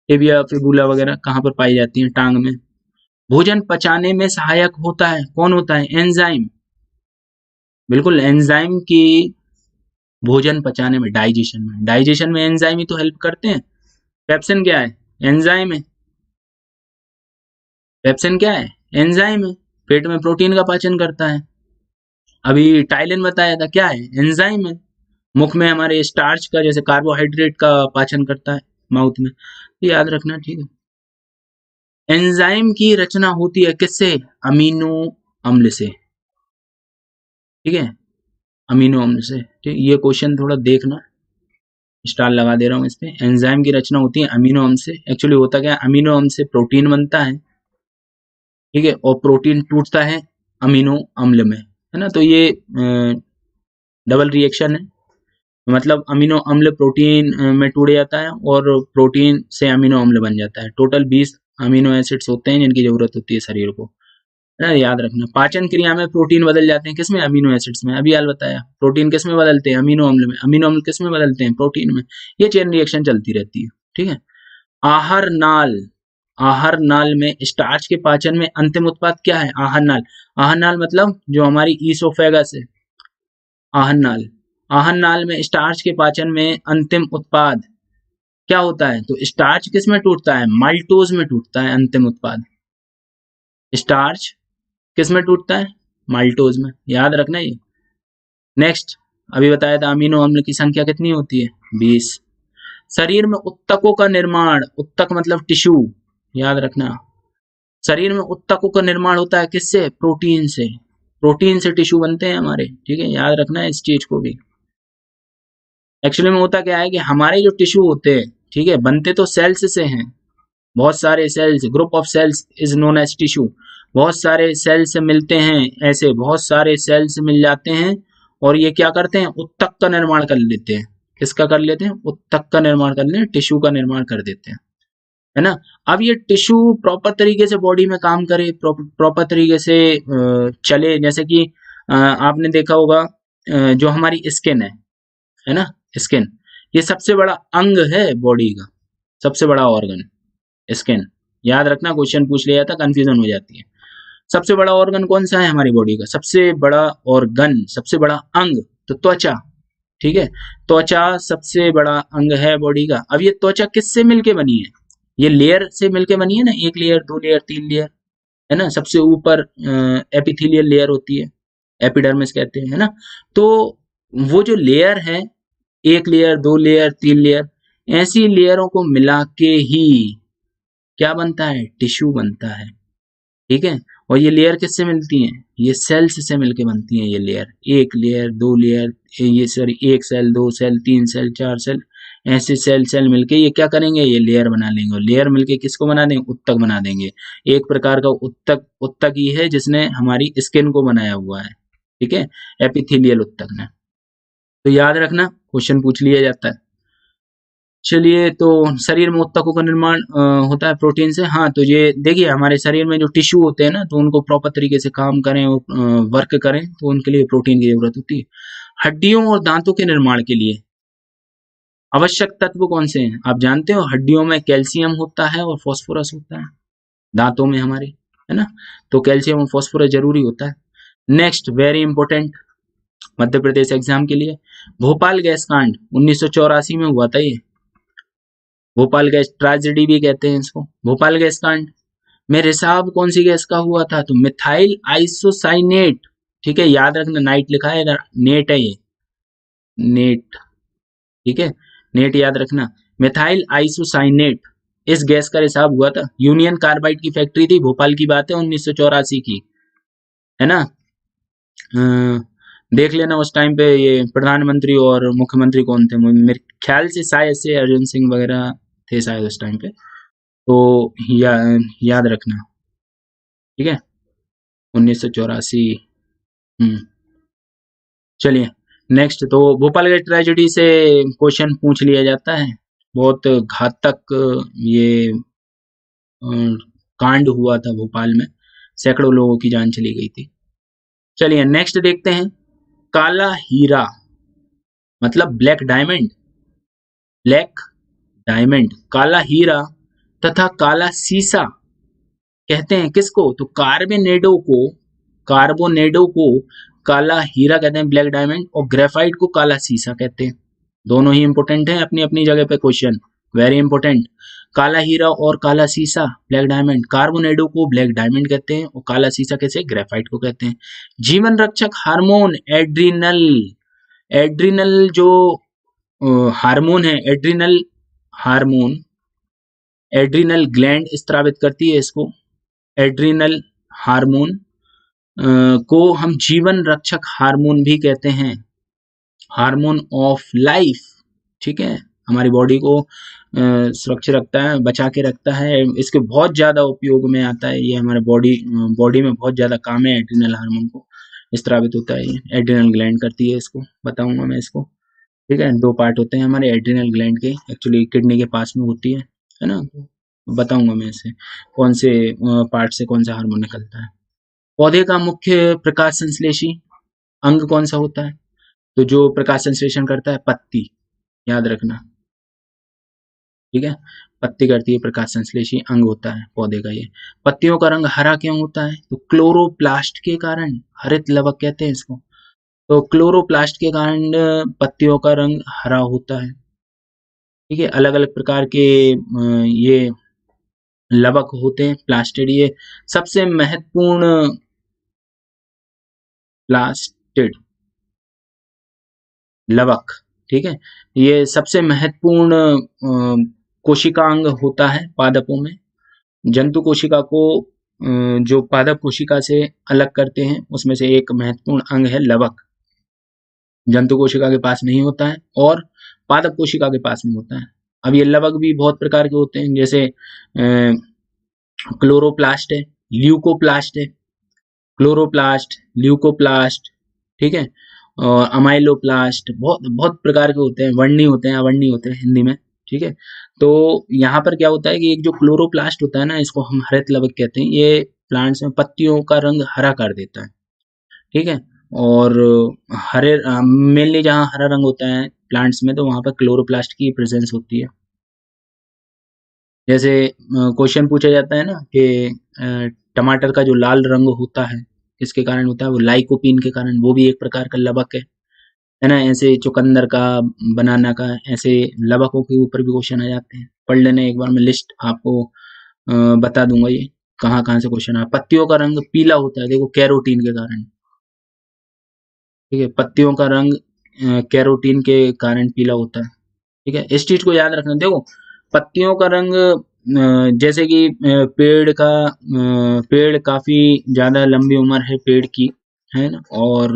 Speaker 1: टिबिया फिबुला वगैरह कहाँ पर पाई जाती है, टांग में। भोजन पचाने में सहायक होता है, कौन होता है, एंजाइम, बिल्कुल एंजाइम की भोजन पचाने में, डाइजेशन में एंजाइम ही तो हेल्प करते हैं। पेप्सिन क्या है, एंजाइम है, पेप्सिन क्या है, एंजाइम है, पेट में प्रोटीन का पाचन करता है। अभी टाइलिन बताया था, क्या है, एंजाइम है। मुख में हमारे स्टार्च का, जैसे कार्बोहाइड्रेट का पाचन करता है माउथ में, ये याद रखना, ठीक है। एंजाइम की रचना होती है किससे, अमीनो अम्ल से, ठीक है, अमीनो अम्ल से, ठीक। ये क्वेश्चन थोड़ा देखना, स्टार लगा दे रहा हूँ इस पे। एंजाइम की रचना होती है अमीनो अम्ल से। एक्चुअली होता क्या है, अमीनो अम्ल से प्रोटीन बनता है, ठीक है, और प्रोटीन टूटता है अमीनो अम्ल में, है ना, तो ये डबल रिएक्शन है, मतलब अमीनो अम्ल प्रोटीन में टूट जाता है और प्रोटीन से अमीनो अम्ल बन जाता है। टोटल 20 अमीनो एसिड्स होते हैं जिनकी जरूरत होती है शरीर को, है ना, याद रखना। पाचन क्रिया में प्रोटीन बदल जाते हैं किसमें, अमीनो एसिड्स में, अभी हाल बताया। प्रोटीन किस में बदलते हैं, अमीनो अम्ल में, अमीनो अम्ल किस में बदलते हैं, प्रोटीन में। ये चेन रिएक्शन चलती रहती है, ठीक है। आहार नाल, आहार नाल में स्टार्च के पाचन में अंतिम उत्पाद क्या है, आहार नाल। आहार नाल मतलब जो हमारी ईसोफेगस है, आहार नाल, आहार नाल में स्टार्च के पाचन में अंतिम उत्पाद क्या होता है, तो स्टार्च किस में टूटता है, माल्टोज में टूटता है अंतिम उत्पाद। स्टार्च किस में टूटता है, माल्टोज में, याद रखना ये। नेक्स्ट, अभी बताया था अमीनो अम्ल की संख्या कितनी होती है, 20। शरीर में उत्तकों का निर्माण, उत्तक मतलब टिश्यू, याद रखना। शरीर में उत्तकों का निर्माण होता है किससे, प्रोटीन से, प्रोटीन से टिश्यू बनते हैं हमारे, ठीक है, याद रखना है इस चीज को भी। एक्चुअली में होता क्या है कि हमारे जो टिश्यू होते हैं, ठीक है, बनते तो सेल्स से हैं, बहुत सारे cells, group of cells is known as tissue. बहुत सारे सेल्स मिलते हैं, ऐसे बहुत सारे सेल्स मिल जाते हैं और ये क्या करते हैं, उत्तक का निर्माण कर लेते हैं। किसका कर लेते हैं, उत्तक का निर्माण कर लेते हैं, टिश्यू का निर्माण कर देते हैं, है ना। अब ये टिश्यू प्रॉपर तरीके से बॉडी में काम करे, प्रॉपर तरीके से चले, जैसे कि आपने देखा होगा जो हमारी स्किन है ना, स्किन, ये सबसे बड़ा अंग है बॉडी का, सबसे बड़ा ऑर्गन स्किन, याद रखना, क्वेश्चन पूछ लिया था, कंफ्यूजन हो जाती है। सबसे बड़ा ऑर्गन कौन सा है हमारी बॉडी का, सबसे बड़ा ऑर्गन, सबसे बड़ा अंग, तो त्वचा, ठीक है, त्वचा सबसे बड़ा अंग है बॉडी का। अब ये त्वचा किससे मिलके बनी है, ये लेयर से मिलके बनी है ना, एक लेयर, दो लेयर, तीन लेयर, है ना। सबसे ऊपर एपिथेलियल लेयर होती है, एपिडर्मिस कहते हैं, है ना। तो वो जो लेयर है, एक लेयर, दो लेयर, तीन लेयर, ऐसी लेयरों को मिला के ही क्या बनता है, टिश्यू बनता है, ठीक है। और ये लेयर किससे मिलती हैं, ये सेल्स से मिलके बनती हैं, ये लेयर, एक लेयर, दो लेयर, ये सॉरी, एक सेल, दो सेल, तीन सेल, चार सेल, ऐसे सेल सेल मिलके ये क्या करेंगे, ये लेयर बना लेंगे, और लेयर मिलके किसको बना देंगे, उत्तक बना देंगे। एक प्रकार का उत्तक, उत्तक ही है जिसने हमारी स्किन को बनाया हुआ है, ठीक है, एपिथेलियल उत्तक ने। तो याद रखना, क्वेश्चन पूछ लिया जाता है। चलिए, तो शरीर में उत्तकों का निर्माण होता है प्रोटीन से। हाँ, तो ये देखिए, हमारे शरीर में जो टिश्यू होते हैं ना, तो उनको प्रॉपर तरीके से काम करें और वर्क करें, तो उनके लिए प्रोटीन की जरूरत होती है। हड्डियों और दांतों के निर्माण के लिए आवश्यक तत्व कौन से हैं, आप जानते हो, हड्डियों में कैल्शियम होता है और फॉस्फोरस होता है, दांतों में हमारे, है ना, तो कैल्शियम और फॉस्फोरस जरूरी होता है। Next, very important, Madhya Pradesh exam के लिए, भोपाल गैस कांड 1984 में हुआ था ये, भोपाल गैस ट्रेजेडी भी कहते हैं इसको। भोपाल गैस कांड में रिसाव कौन सी गैस का हुआ था, तो मिथाइल आइसोसाइनेट, ठीक है, याद रखना, नाइट लिखा है इधर, नेट है ये, नेट, ठीक है, नेट याद रखना। मिथाइल आइसोसाइनेट, इस गैस का रिसाव हुआ था, यूनियन कार्बाइड की फैक्ट्री थी, भोपाल की बात है, 1984 की, है ना। देख लेना उस टाइम पे ये प्रधानमंत्री और मुख्यमंत्री कौन थे, मेरे ख्याल से शायद से अर्जुन सिंह वगैरह थे शायद उस टाइम पे, तो याद रखना। ठीक है, 1984। हम्म। चलिए नेक्स्ट, तो भोपाल की ट्रेजेडी से क्वेश्चन पूछ लिया जाता है। बहुत घातक ये कांड हुआ था भोपाल में, सैकड़ों लोगों की जान चली गई थी। चलिए नेक्स्ट देखते हैं, काला हीरा मतलब ब्लैक डायमंड, ब्लैक डायमंड, काला हीरा तथा काला सीसा कहते हैं किसको, तो कार्बोनेडो को काला हीरा कहते हैं, ब्लैक डायमंड, और ग्रेफाइट को काला सीसा कहते हैं। दोनों ही इंपॉर्टेंट हैं अपनी अपनी जगह पे, क्वेश्चन वेरी इंपॉर्टेंट। काला हीरा और काला सीसा, ब्लैक डायमंड, कार्बोनेडो को ब्लैक डायमंड कहते हैं और काला सीसा कैसे, ग्रेफाइट को कहते हैं। जीवन रक्षक हार्मोन एड्रिनल, एड्रिनल जो हार्मोन है, एड्रिनल हार्मोन, एड्रिनल ग्लैंड स्त्रावित करती है इसको, एड्रिनल हार्मोन को हम जीवन रक्षक हार्मोन भी कहते हैं, हार्मोन ऑफ लाइफ। ठीक है, हमारी बॉडी को सुरक्षित रखता है, बचा के रखता है, इसके बहुत ज्यादा उपयोग में आता है ये, हमारे बॉडी में बहुत ज्यादा काम है, एड्रिनल हार्मोन को स्त्रावित होता है, ये एड्रिनल ग्लैंड करती है इसको, बताऊंगा मैं इसको। ठीक है, दो पार्ट होते हैं हमारे एड्रिनल ग्लैंड के, एक्चुअली किडनी के पास में होती है ना, बताऊंगा मैं इसे कौन से पार्ट से कौन सा हार्मोन निकलता है। पौधे का मुख्य प्रकाश संश्लेषी अंग कौन सा होता है, तो जो प्रकाश संश्लेषण करता है पत्ती, याद रखना। ठीक है, पत्ती करती है, प्रकाश संश्लेषी अंग होता है पौधे का ये। पत्तियों का रंग हरा क्यों होता है, तो क्लोरोप्लास्ट के कारण, हरित लवक कहते हैं इसको, तो क्लोरोप्लास्ट के कारण पत्तियों का रंग हरा होता है। ठीक है, अलग अलग प्रकार के ये लवक होते हैं, प्लास्टिड, ये सबसे महत्वपूर्ण प्लास्टिड लवक। ठीक है, ये सबसे महत्वपूर्ण कोशिकांग होता है पादपों में। जंतु कोशिका को जो पादप कोशिका से अलग करते हैं उसमें से एक महत्वपूर्ण अंग है लवक, जंतु कोशिका के पास नहीं होता है और पादप कोशिका के पास में होता है। अब ये लवक भी बहुत प्रकार के होते हैं, जैसे क्लोरोप्लास्ट है, ल्यूकोप्लास्ट है, क्लोरोप्लास्ट, ल्यूकोप्लास्ट, ठीक है, और अमाइलोप्लास्ट, बहुत बहुत प्रकार के होते हैं, वर्णी होते हैं, अवर्णी होते हैं हिंदी में। ठीक है, तो यहाँ पर क्या होता है कि एक जो क्लोरोप्लास्ट होता है ना, इसको हम हरित लवक कहते हैं, ये प्लांट्स में पत्तियों का रंग हरा कर देता है। ठीक है, और हरे मेनली जहाँ हरा रंग होता है प्लांट्स में, तो वहां पर क्लोरोप्लास्ट की प्रेजेंस होती है। जैसे क्वेश्चन पूछा जाता है ना कि टमाटर का जो लाल रंग होता है किसके कारण होता है, वो लाइकोपीन के कारण, वो भी एक प्रकार का लवक है ना। ऐसे चुकंदर का, बनाना का, ऐसे लवकों के ऊपर भी क्वेश्चन आ जाते हैं, पढ़ लेने एक बार, मैं लिस्ट आपको बता दूंगा ये कहाँ कहाँ से क्वेश्चन आ। पत्तियों का रंग पीला होता है, देखो कैरोटीन के कारण। ठीक है, पत्तियों का रंग कैरोटीन के कारण पीला होता है। ठीक है, इस चीज को याद रखना। देखो पत्तियों का रंग जैसे कि पेड़ काफी ज्यादा लंबी उम्र है पेड़ की, है ना, और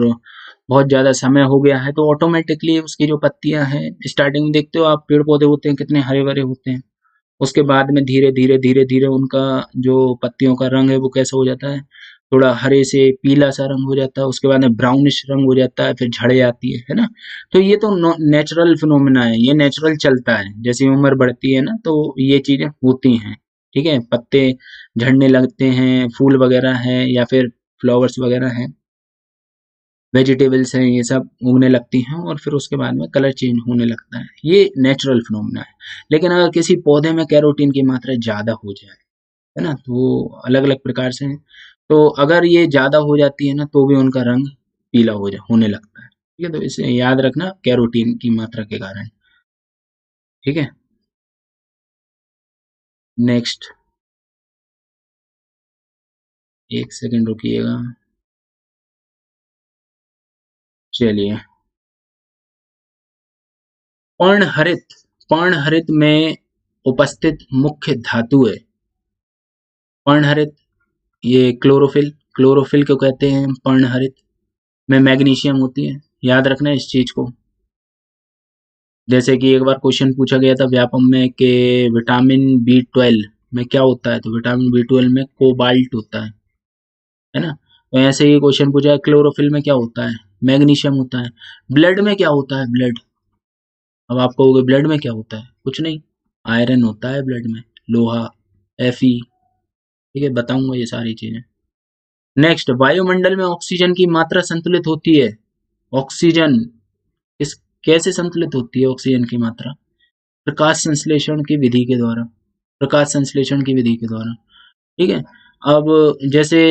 Speaker 1: बहुत ज्यादा समय हो गया है, तो ऑटोमेटिकली उसकी जो पत्तियां हैं, स्टार्टिंग में देखते हो आप पेड़ पौधे होते हैं कितने हरे भरे होते हैं, उसके बाद में धीरे धीरे धीरे धीरे उनका जो पत्तियों का रंग है वो कैसा हो जाता है, थोड़ा हरे से पीला सा रंग हो जाता है, उसके बाद में ब्राउनिश रंग हो जाता है, फिर झड़ जाती है ना। तो ये तो नेचुरल फिनोमिना है, ये नेचुरल चलता है, जैसे उम्र बढ़ती है ना तो ये चीजें होती हैं। ठीक है, पत्ते झड़ने लगते हैं, फूल वगैरह हैं या फिर फ्लावर्स वगैरह हैं, वेजिटेबल्स हैं, ये सब उगने लगती हैं और फिर उसके बाद में कलर चेंज होने लगता है, ये नेचुरल फिनोमिना है। लेकिन अगर किसी पौधे में कैरोटीन की मात्रा ज्यादा हो जाए, है ना, तो वो अलग अलग प्रकार से हैं, तो अगर ये ज्यादा हो जाती है ना तो भी उनका रंग पीला होने लगता है। ठीक है, तो इसे याद रखना, कैरोटीन की मात्रा के कारण। ठीक है, नेक्स्ट, एक सेकंड रुकिएगा। चलिए, पर्णहरित, पर्णहरित में उपस्थित मुख्य धातु है, पर्णहरित, ये क्लोरोफिल, क्लोरोफिल को कहते हैं पर्णहरित। में मैग्नीशियम होती है, याद रखना इस चीज को। जैसे कि एक बार क्वेश्चन पूछा गया था व्यापम में कि विटामिन B12 में क्या होता है, तो विटामिन B12 में कोबाल्ट होता है ना। तो ऐसे ही क्वेश्चन पूछा है क्लोरोफिल में क्या होता है, मैग्नीशियम होता है। ब्लड में क्या होता है, ब्लड, अब आप कहोगे ब्लड में क्या होता है, कुछ नहीं, आयरन होता है ब्लड में, लोहा, Fe, ठीक है, बताऊंगा ये सारी चीजें। नेक्स्ट, वायुमंडल में ऑक्सीजन की मात्रा संतुलित होती है। ऑक्सीजन इस कैसे संतुलित होती है ऑक्सीजन की मात्रा, प्रकाश संश्लेषण की विधि के द्वारा, प्रकाश संश्लेषण की विधि के द्वारा, ठीक है। अब जैसे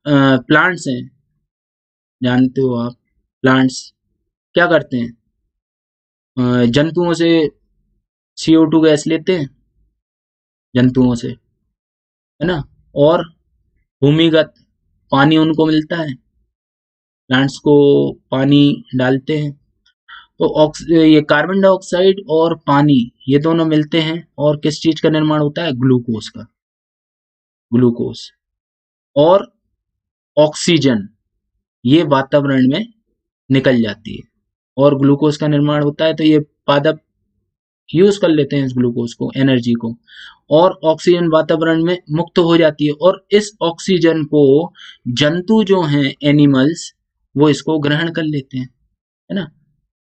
Speaker 1: प्लांट्स हैं, जानते हो आप, प्लांट्स क्या करते हैं, जंतुओं से CO2 गैस लेते हैं, जंतुओं से, है ना, और भूमिगत पानी उनको मिलता है, प्लांट्स को पानी डालते हैं, तो ये कार्बन डाइऑक्साइड और पानी ये दोनों मिलते हैं और किस चीज का निर्माण होता है, ग्लूकोज का, ग्लूकोज और ऑक्सीजन ये वातावरण में निकल जाती है और ग्लूकोज का निर्माण होता है। तो ये पादप यूज कर लेते हैं इस ग्लूकोज को, एनर्जी को, और ऑक्सीजन वातावरण में मुक्त हो जाती है और इस ऑक्सीजन को जंतु जो हैं, एनिमल्स, वो इसको ग्रहण कर लेते हैं, है ना।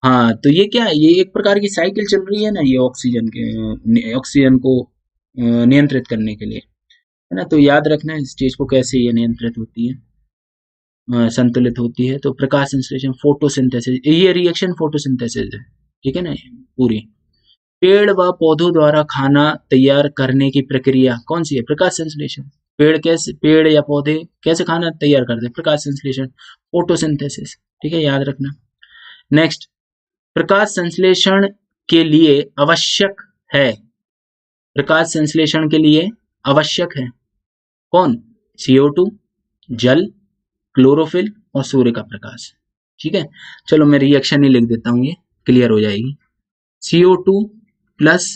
Speaker 1: हाँ, तो ये क्या है, ये एक प्रकार की साइकिल चल रही है ना, ये ऑक्सीजन को नियंत्रित करने के लिए, है ना। तो याद रखना इस चीज को, कैसे ये नियंत्रित होती है, संतुलित होती है। तो प्रकाश संश्लेषण, फोटोसिंथेसिस, ये रिएक्शन फोटोसिंथेसिस है, ठीक है ना, पूरी। पेड़ व पौधों द्वारा खाना तैयार करने की प्रक्रिया कौन सी है, प्रकाश संश्लेषण। पेड़ या पौधे कैसे खाना तैयार करते हैं, प्रकाश संश्लेषण, फोटोसिंथेसिस, ठीक है, याद रखना। नेक्स्ट, प्रकाश संश्लेषण के लिए आवश्यक है, प्रकाश संश्लेषण के लिए आवश्यक है कौन, CO2, जल, क्लोरोफिल और सूर्य का प्रकाश, ठीक है। चलो मैं रिएक्शन ही लिख देता हूं, ये क्लियर हो जाएगी। CO2 प्लस,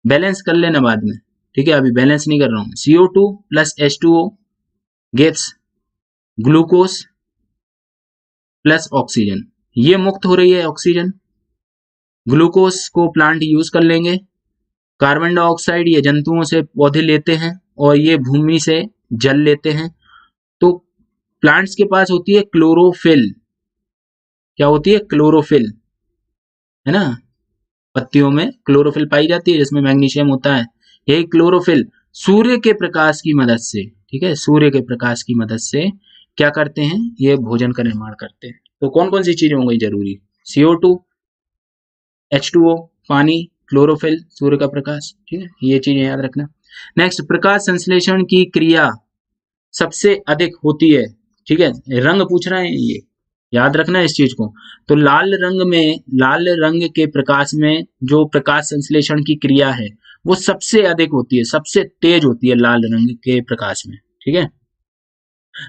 Speaker 1: बैलेंस कर लेना बाद में, ठीक है, अभी बैलेंस नहीं कर रहा हूं। CO2 plus H2O gives glucose plus oxygen, ये मुक्त हो रही है ऑक्सीजन, ग्लूकोज को प्लांट यूज कर लेंगे, कार्बन डाइऑक्साइड ये जंतुओं से पौधे लेते हैं और ये भूमि से जल लेते हैं। तो प्लांट्स के पास होती है क्लोरोफिल, क्या होती है, क्लोरोफिल, है ना, पत्तियों में क्लोरोफिल पाई जाती है जिसमें मैग्नीशियम होता है। यही क्लोरोफिल सूर्य के प्रकाश की मदद से, ठीक है, सूर्य के प्रकाश की मदद से क्या करते हैं, ये भोजन का निर्माण करते हैं। तो कौन कौन सी चीजें हो गई जरूरी, CO2, H2O पानी, क्लोरोफिल सूर्य का प्रकाश, ठीक है, ये चीजें याद रखना। नेक्स्ट, प्रकाश संश्लेषण की क्रिया सबसे अधिक होती है, ठीक है, रंग पूछ रहे हैं ये, याद रखना इस चीज को। तो लाल रंग के प्रकाश में जो प्रकाश संश्लेषण की क्रिया है वो सबसे अधिक होती है, सबसे तेज होती है लाल रंग के प्रकाश में, ठीक है।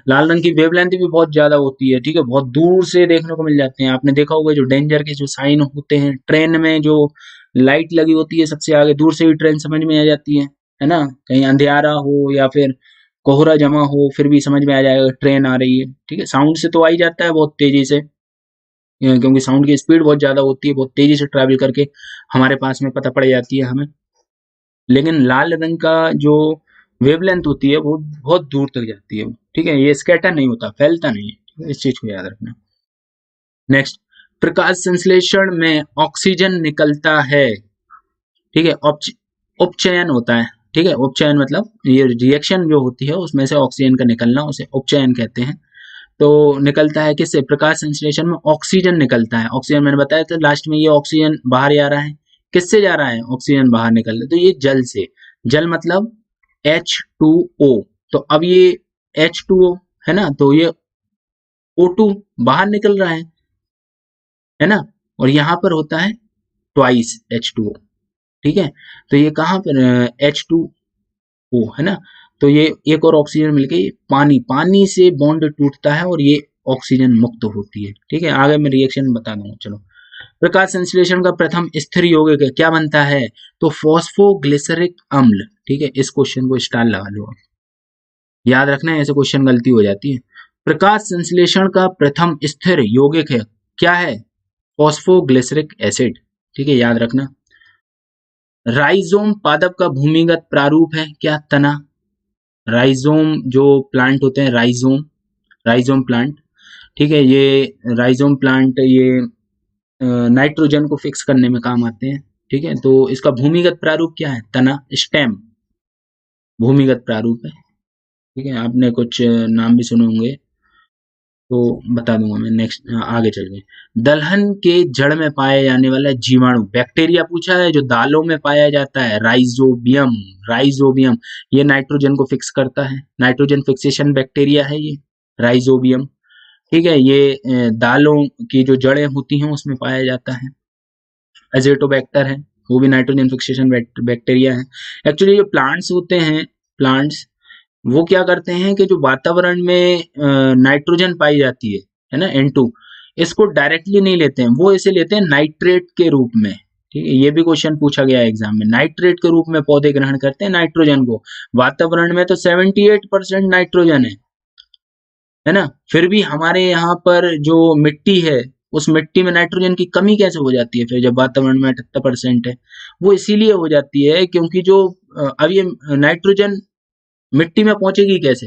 Speaker 1: लाल रंग की वेवलेंथ भी बहुत ज्यादा होती है, ठीक है, बहुत दूर से देखने को मिल जाते हैं। आपने देखा होगा जो डेंजर के जो साइन होते हैं ट्रेन में, जो लाइट लगी होती है सबसे आगे, दूर से भी ट्रेन समझ में आ जाती है ना, कहीं अंधेरा हो या फिर कोहरा जमा हो फिर भी समझ में आ जाएगा ट्रेन आ रही है, ठीक है। साउंड से तो आ ही जाता है बहुत तेजी से, क्योंकि साउंड की स्पीड बहुत ज्यादा होती है, बहुत तेजी से ट्रैवल करके हमारे पास में पता पड़ जाती है हमें। लेकिन लाल रंग का जो वेवलेंथ होती है वो बहुत दूर तक जाती है, ठीक है, ये स्कैटर नहीं होता, फैलता नहीं है, ठीक है? इस चीज को याद रखना। नेक्स्ट, प्रकाश संश्लेषण में ऑक्सीजन निकलता है, ठीक है, उपचयन होता है, ठीक है, उपचयन मतलब ये रिएक्शन जो होती है उसमें से ऑक्सीजन का निकलना, उसे उपचयन कहते हैं। तो निकलता है किससे, प्रकाश संश्लेषण में ऑक्सीजन निकलता है। ऑक्सीजन मैंने बताया था लास्ट में, ये ऑक्सीजन बाहर जा रहा है, किससे जा रहा है, ऑक्सीजन बाहर निकल रहा है, तो ये जल से, जल मतलब H2O, तो अब ये H2O है ना, तो ये O2 बाहर निकल रहा है ना, और यहाँ पर होता है ट्वाइस H2O, ठीक है। तो ये कहाँ पर H2O है ना, तो ये एक और ऑक्सीजन मिलके पानी से बॉन्ड टूटता है और ये ऑक्सीजन मुक्त होती है, ठीक है। आगे मैं रिएक्शन बता दूंगा। चलो, प्रकाश संश्लेषण का प्रथम स्थिर यौगिक क्या बनता है, तो फॉस्फोग्लिसरिक अम्ल, ठीक है। इस क्वेश्चन को स्टार लगा लो, याद रखना है, ऐसे क्वेश्चन गलती हो जाती है। प्रकाश संश्लेषण का प्रथम स्थिर यौगिक है क्या है? Phosphoglyceric acid. ठीक है, याद रखना। राइजोम पादप का भूमिगत प्रारूप है क्या? तना। राइजोम जो प्लांट होते हैं, राइजोम प्लांट, ठीक है, ये राइजोम प्लांट ये नाइट्रोजन को फिक्स करने में काम आते हैं। ठीक है, तो इसका भूमिगत प्रारूप क्या है? तना, स्टेम भूमिगत प्रारूप है। ठीक है, आपने कुछ नाम भी सुने होंगे तो बता दूंगा मैं नेक्स्ट, आगे चल के। दलहन के जड़ में पाया जाने वाला जीवाणु, बैक्टीरिया पूछा है, जो दालों में पाया जाता है, राइजोबियम। राइजोबियम ये नाइट्रोजन को फिक्स करता है, नाइट्रोजन फिक्सेशन बैक्टीरिया है ये राइजोबियम। ठीक है, ये दालों की जो जड़ें होती हैं उसमें पाया जाता है। एजेटोबैक्टर है, वो भी नाइट्रोजन फिक्सेशन बैक्टीरिया है। एक्चुअली जो प्लांट्स होते हैं, प्लांट्स वो क्या करते हैं कि जो वातावरण में नाइट्रोजन पाई जाती है ना, N2, इसको डायरेक्टली नहीं लेते हैं, वो इसे लेते हैं नाइट्रेट के रूप में। ठीक है, ये भी क्वेश्चन पूछा गया है एग्जाम में। नाइट्रेट के रूप में पौधे ग्रहण करते हैं नाइट्रोजन को। वातावरण में तो 78% नाइट्रोजन है ना, फिर भी हमारे यहाँ पर जो मिट्टी है, उस मिट्टी में नाइट्रोजन की कमी कैसे हो जाती है फिर, जब वातावरण में 78% है? वो इसीलिए हो जाती है क्योंकि जो अब ये नाइट्रोजन मिट्टी में पहुंचेगी कैसे?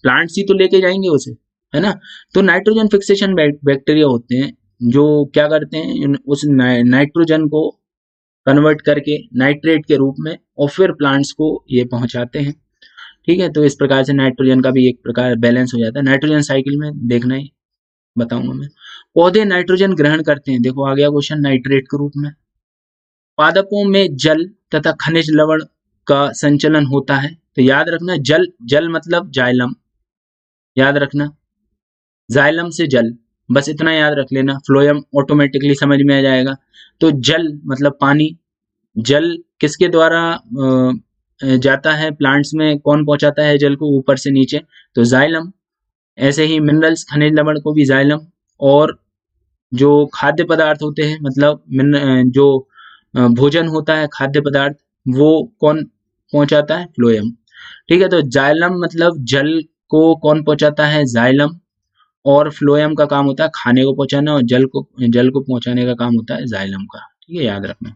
Speaker 1: प्लांट्स ही तो लेके जाएंगे उसे, है ना। तो नाइट्रोजन फिक्सेशन बैक्टीरिया होते हैं जो क्या करते हैं, उस नाइट्रोजन को कन्वर्ट करके नाइट्रेट के रूप में और फिर प्लांट्स को ये पहुंचाते हैं। ठीक है, तो इस प्रकार से नाइट्रोजन का भी एक प्रकार बैलेंस हो जाता है। नाइट्रोजन साइकिल में देखना ही बताऊंगा मैं। पौधे नाइट्रोजन ग्रहण करते हैं, देखो आ गया क्वेश्चन, नाइट्रेट के रूप में। पादपों में जल तथा खनिज लवण का संचलन होता है, तो याद रखना जल, जल मतलब जाइलम, याद रखना, जाइलम से जल, बस इतना याद रख लेना, फ्लोएम ऑटोमेटिकली समझ में आ जाएगा। तो जल मतलब पानी, जल किसके द्वारा जाता है प्लांट्स में, कौन पहुंचाता है जल को ऊपर से नीचे? तो जाइलम। ऐसे ही मिनरल्स, खनिज लवण को भी जाइलम। और जो खाद्य पदार्थ होते हैं, मतलब जो भोजन होता है, खाद्य पदार्थ, वो कौन पहुंचाता है? फ्लोएम। ठीक है, तो जाइलम मतलब जल को कौन पहुंचाता है? जाइलम। और फ्लोएम का काम होता है खाने को पहुंचाना, और जल को पहुंचाने का काम होता है जाइलम का। ठीक है, याद रखना।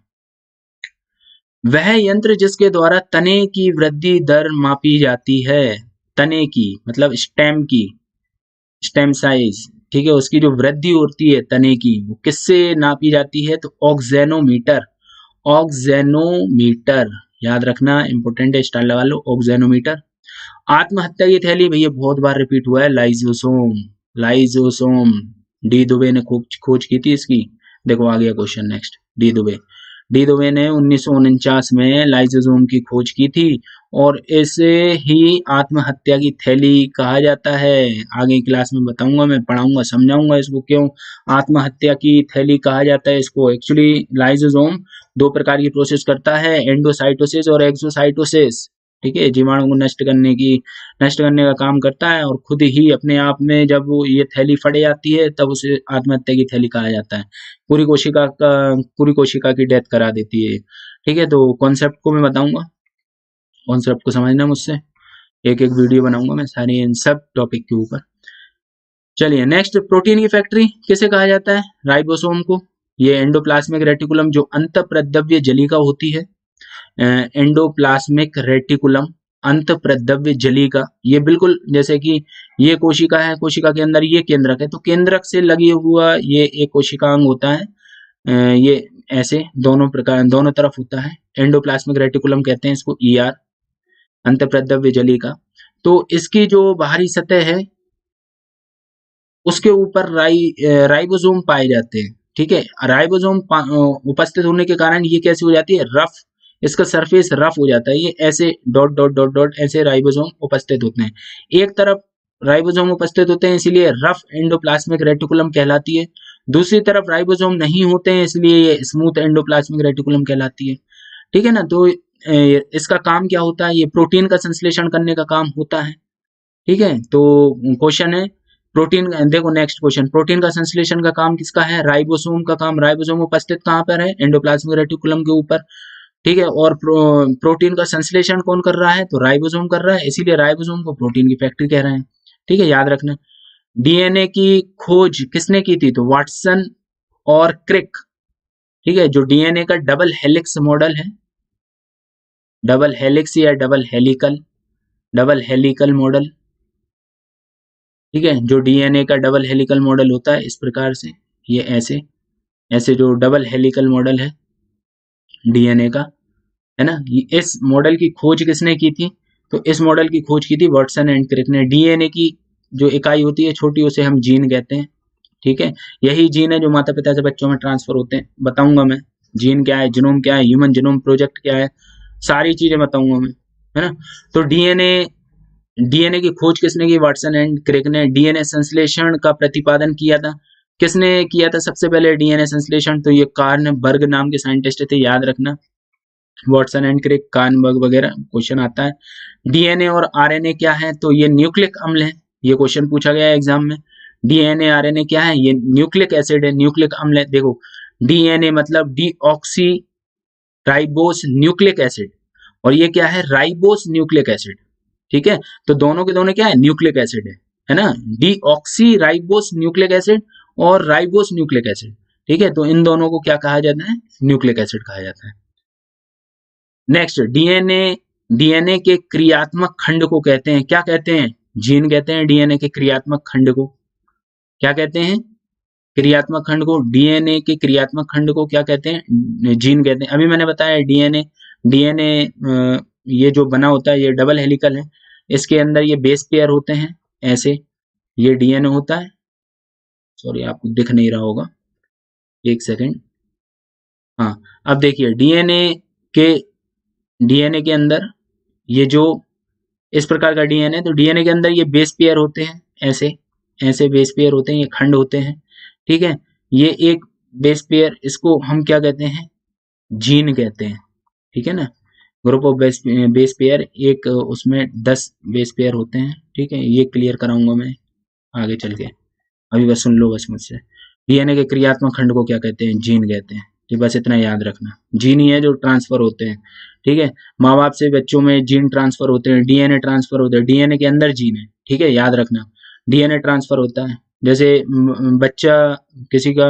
Speaker 1: वह यंत्र जिसके द्वारा तने की वृद्धि दर मापी जाती है, तने की मतलब स्टेम की, स्टेम साइज, ठीक है, उसकी जो वृद्धि होती है तने की, वो किससे नापी जाती है? तो ऑक्जेनोमीटर। ऑक्जेनोमीटर याद रखना, इंपॉर्टेंट है, स्टार लगा लो, ऑक्जेनोमीटर। आत्महत्या की थैली, भैया बहुत बार रिपीट हुआ है, लाइजोसोम। लाइजोसोम डी दुबे ने खूब खोज की थी इसकी। देखो आ गया क्वेश्चन नेक्स्ट, डी दुबे ने 1949 में लाइजोसोम की खोज की थी, और इसे ही आत्महत्या की थैली कहा जाता है। आगे क्लास में बताऊंगा, मैं पढ़ाऊंगा, समझाऊंगा इसको क्यों आत्महत्या की थैली कहा जाता है इसको। एक्चुअली लाइजोसोम दो प्रकार की प्रोसेस करता है, एंडोसाइटोसिस और एक्सोसाइटोसिस। ठीक है, जीवाणु को नष्ट करने का काम करता है, और खुद ही अपने आप में जब वो ये थैली फट जाती है तब उसे आत्महत्या की थैली कहा जाता है। पूरी कोशिका की डेथ करा देती है। ठीक है, तो कॉन्सेप्ट को मैं बताऊंगा, कॉन्सेप्ट को समझना मुझसे, एक एक वीडियो बनाऊंगा मैं सारी इन सब टॉपिक के ऊपर। चलिए नेक्स्ट, प्रोटीन की फैक्ट्री किसे कहा जाता है? राइबोसोम को। ये एंडोप्लाज्मिक रेटिकुलम जो अंतःप्रद्रव्य जलिका होती है, एंडोप्लाज्मिक रेटिकुलम अंतःप्रद्रव्य जलिका, ये बिल्कुल जैसे कि ये कोशिका है, कोशिका के अंदर ये केंद्रक है, तो केंद्रक से लगी हुआ ये एक कोशिकांग होता है। ये ऐसे दोनों तरफ होता है, एंडोप्लाज्मिक रेटिकुलम कहते हैं इसको, ER, अंतःप्रद्रव्य जलिका। तो इसकी जो बाहरी सतह है उसके ऊपर राइबोसोम पाए जाते हैं। ठीक है, राइबोसोम उपस्थित होने के कारण ये कैसे हो जाती है? रफ, इसका सरफेस रफ हो जाता है, ये ऐसे डॉट डॉट डॉट डॉट ऐसे राइबोसोम उपस्थित होते हैं। एक तरफ राइबोसोम उपस्थित होते हैं इसलिए रफ एंडोप्लाज्मिक रेटिकुलम कहलाती है, दूसरी तरफ राइबोसोम नहीं होते हैं इसलिए ये स्मूथ एंडोप्लाज्मिक रेटिकुलम कहलाती है। ठीक है ना, तो इसका काम क्या होता है? ये प्रोटीन का संश्लेषण करने का काम होता है। ठीक है, तो क्वेश्चन है प्रोटीन, देखो नेक्स्ट क्वेश्चन, प्रोटीन का संश्लेषण का काम किसका है? राइबोसोम का काम। राइबोसोम उपस्थित कहाँ पर है? एंडोप्लाज्मिक रेटिकुलम के ऊपर। ठीक है, और प्रोटीन का संश्लेषण कौन कर रहा है? तो राइबोसोम कर रहा है, इसीलिए राइबोसोम को प्रोटीन की फैक्ट्री कह रहे हैं। ठीक है, याद रखना। डीएनए की खोज किसने की थी? तो वाटसन और क्रिक। ठीक है, जो डीएनए का डबल हेलिक्स मॉडल है, डबल हेलिक्स या डबल हेलिकल मॉडल। ठीक है, जो डीएनए का डबल हेलिकल मॉडल होता है इस प्रकार से, ये ऐसे ऐसे जो डबल हेलिकल मॉडल है डीएनए का, है ना, इस मॉडल की खोज किसने की थी? तो इस मॉडल की खोज की थी वाटसन एंड क्रिक ने। डीएनए की जो इकाई होती है छोटी, उसे हम जीन कहते हैं। ठीक है, यही जीन है जो माता पिता से बच्चों में ट्रांसफर होते हैं। बताऊंगा मैं जीन क्या है, जीनोम क्या है, ह्यूमन जीनोम प्रोजेक्ट क्या है, सारी चीजें बताऊंगा मैं, है ना। तो डीएनए डीएनए की खोज किसने की? वाटसन एंड क्रिक ने। डीएनए संश्लेषण का प्रतिपादन किया था, किसने किया था सबसे पहले डीएनए संश्लेषण? तो ये कार्न बर्ग नाम के साइंटिस्ट थे, याद रखना। वाटसन एंड क्रिक, कार्नबर्ग वगैरह क्वेश्चन आता है। डीएनए और आरएनए क्या है? तो ये न्यूक्लिक अम्ल है, ये क्वेश्चन पूछा गया है एग्जाम में। डीएनए आरएनए क्या है? ये न्यूक्लिक एसिड है, न्यूक्लिक अम्ल है। देखो, डीएनए मतलब डीऑक्सी राइबोस न्यूक्लिक एसिड, और ये क्या है? Ribose nucleic acid. ठीक है, तो दोनों के दोनों क्या है? न्यूक्लिक एसिड है ना। डीऑक्सी राइबोस न्यूक्लिक एसिड और राइबोस न्यूक्लिक एसिड। ठीक है, तो इन दोनों को क्या कहा जाता है? न्यूक्लिक एसिड कहा जाता है। नेक्स्ट, डीएनए डीएनए के क्रियात्मक खंड को कहते हैं, क्या कहते हैं? जीन कहते हैं डीएनए के क्रियात्मक खंड को। क्या कहते हैं? क्रियात्मक खंड को। डीएनए के क्रियात्मक खंड को क्या कहते हैं? जीन कहते हैं। अभी मैंने बताया डीएनए डीएनए ये जो बना होता है ये डबल हेलिकल है, इसके अंदर ये बेस पेयर होते हैं ऐसे, ये डीएनए होता है। सॉरी, आपको दिख नहीं रहा होगा, एक सेकेंड। हाँ, अब देखिए के डीएनए के अंदर ये जो इस प्रकार का डीएनए, तो डीएनए के अंदर ये बेस पेयर होते हैं ऐसे ऐसे बेस पेयर होते हैं, ये खंड होते हैं। ठीक है, ये एक बेस पेयर, इसको हम क्या कहते हैं? जीन कहते हैं। ठीक है ना, ग्रुप ऑफ बेस पेयर, एक उसमें 10 बेस पेयर होते हैं। ठीक है, ये क्लियर कराऊंगा मैं आगे चल के, अभी बस सुन लो बस मुझसे। डीएनए के क्रियात्मक खंड को क्या कहते हैं? जीन कहते हैं। ठीक, बस इतना याद रखना, जीन ही है जो ट्रांसफर होते हैं। ठीक है, माँ बाप से बच्चों में जीन ट्रांसफर होते हैं, डीएनए ट्रांसफर होते हैं, डीएनए के अंदर जीन है। ठीक है, याद रखना, डीएनए ट्रांसफर होता है। जैसे बच्चा, किसी का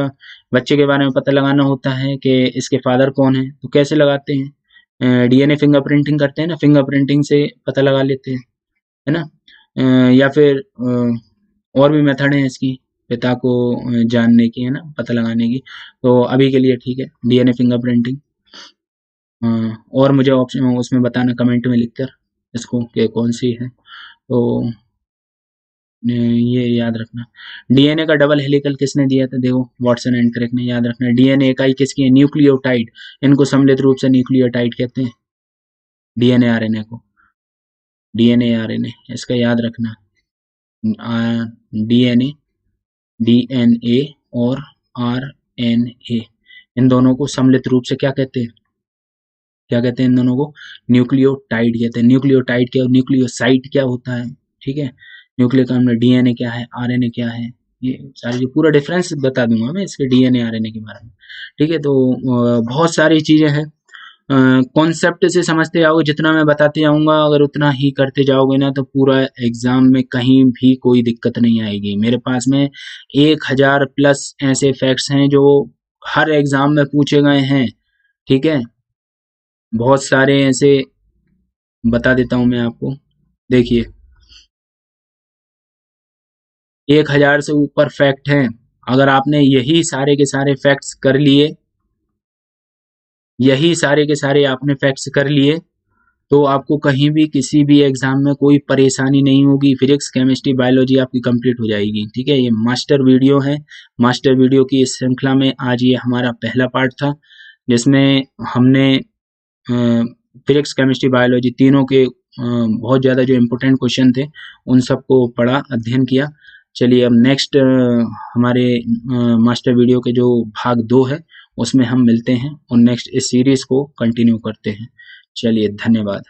Speaker 1: बच्चे के बारे में पता लगाना होता है कि इसके फादर कौन है, तो कैसे लगाते हैं? डीएनए फिंगरप्रिंटिंग करते हैं ना, फिंगरप्रिंटिंग से पता लगा लेते हैं, है ना। या फिर और भी मेथड है इसकी, पिता को जानने की, है ना, पता लगाने की। तो अभी के लिए ठीक है, डीएनए फिंगरप्रिंटिंग। और मुझे ऑप्शन उसमें बताना कमेंट में लिखकर इसको कि कौन सी है। तो ये याद रखना। डीएनए का डबल हेलिकल किसने दिया था? देखो, वाटसन एंड क्रिक ने। याद रखना, डीएनए इकाई किसकी है? न्यूक्लियोटाइड। इनको सम्मिलित रूप से न्यूक्लियोटाइड कहते हैं, डीएनए आरएनए को। डीएनए आरएनए इसका याद रखना, डीएनए डीएनए और आरएनए, इन दोनों को सम्मिलित रूप से क्या कहते हैं? क्या कहते हैं इन दोनों को? न्यूक्लियोटाइड कहते हैं। न्यूक्लियोटाइड क्या और न्यूक्लियोसाइड क्या होता है? ठीक है, न्यूक्लिक अम्ल डीएनए क्या है, आरएनए क्या है, ये सारी पूरा डिफरेंस बता दूंगा मैं इसके डीएनए आरएनए के बारे में। ठीक है, तो बहुत सारी चीजें हैं, कॉन्सेप्ट से समझते जाओगे, जितना मैं बताते जाऊंगा अगर उतना ही करते जाओगे ना, तो पूरा एग्जाम में कहीं भी कोई दिक्कत नहीं आएगी। मेरे पास में 1000 प्लस ऐसे फैक्ट्स हैं जो हर एग्जाम में पूछे गए हैं। ठीक है, बहुत सारे ऐसे बता देता हूं मैं आपको। देखिए, 1000 से ऊपर फैक्ट हैं। अगर आपने यही सारे के सारे फैक्ट्स कर लिए, यही सारे के सारे आपने फैक्ट्स कर लिए, तो आपको कहीं भी किसी भी एग्जाम में कोई परेशानी नहीं होगी। फिजिक्स, केमिस्ट्री, बायोलॉजी आपकी कंप्लीट हो जाएगी। ठीक है, ये मास्टर वीडियो है। मास्टर वीडियो की इस श्रृंखला में आज ये हमारा पहला पार्ट था, जिसमें हमने फिजिक्स, केमिस्ट्री, बायोलॉजी तीनों के बहुत ज़्यादा जो इम्पोर्टेंट क्वेश्चन थे उन सबको पढ़ा, अध्ययन किया। चलिए, अब नेक्स्ट हमारे मास्टर वीडियो के जो भाग 2 है उसमें हम मिलते हैं और नेक्स्ट इस सीरीज को कंटिन्यू करते हैं। चलिए, धन्यवाद।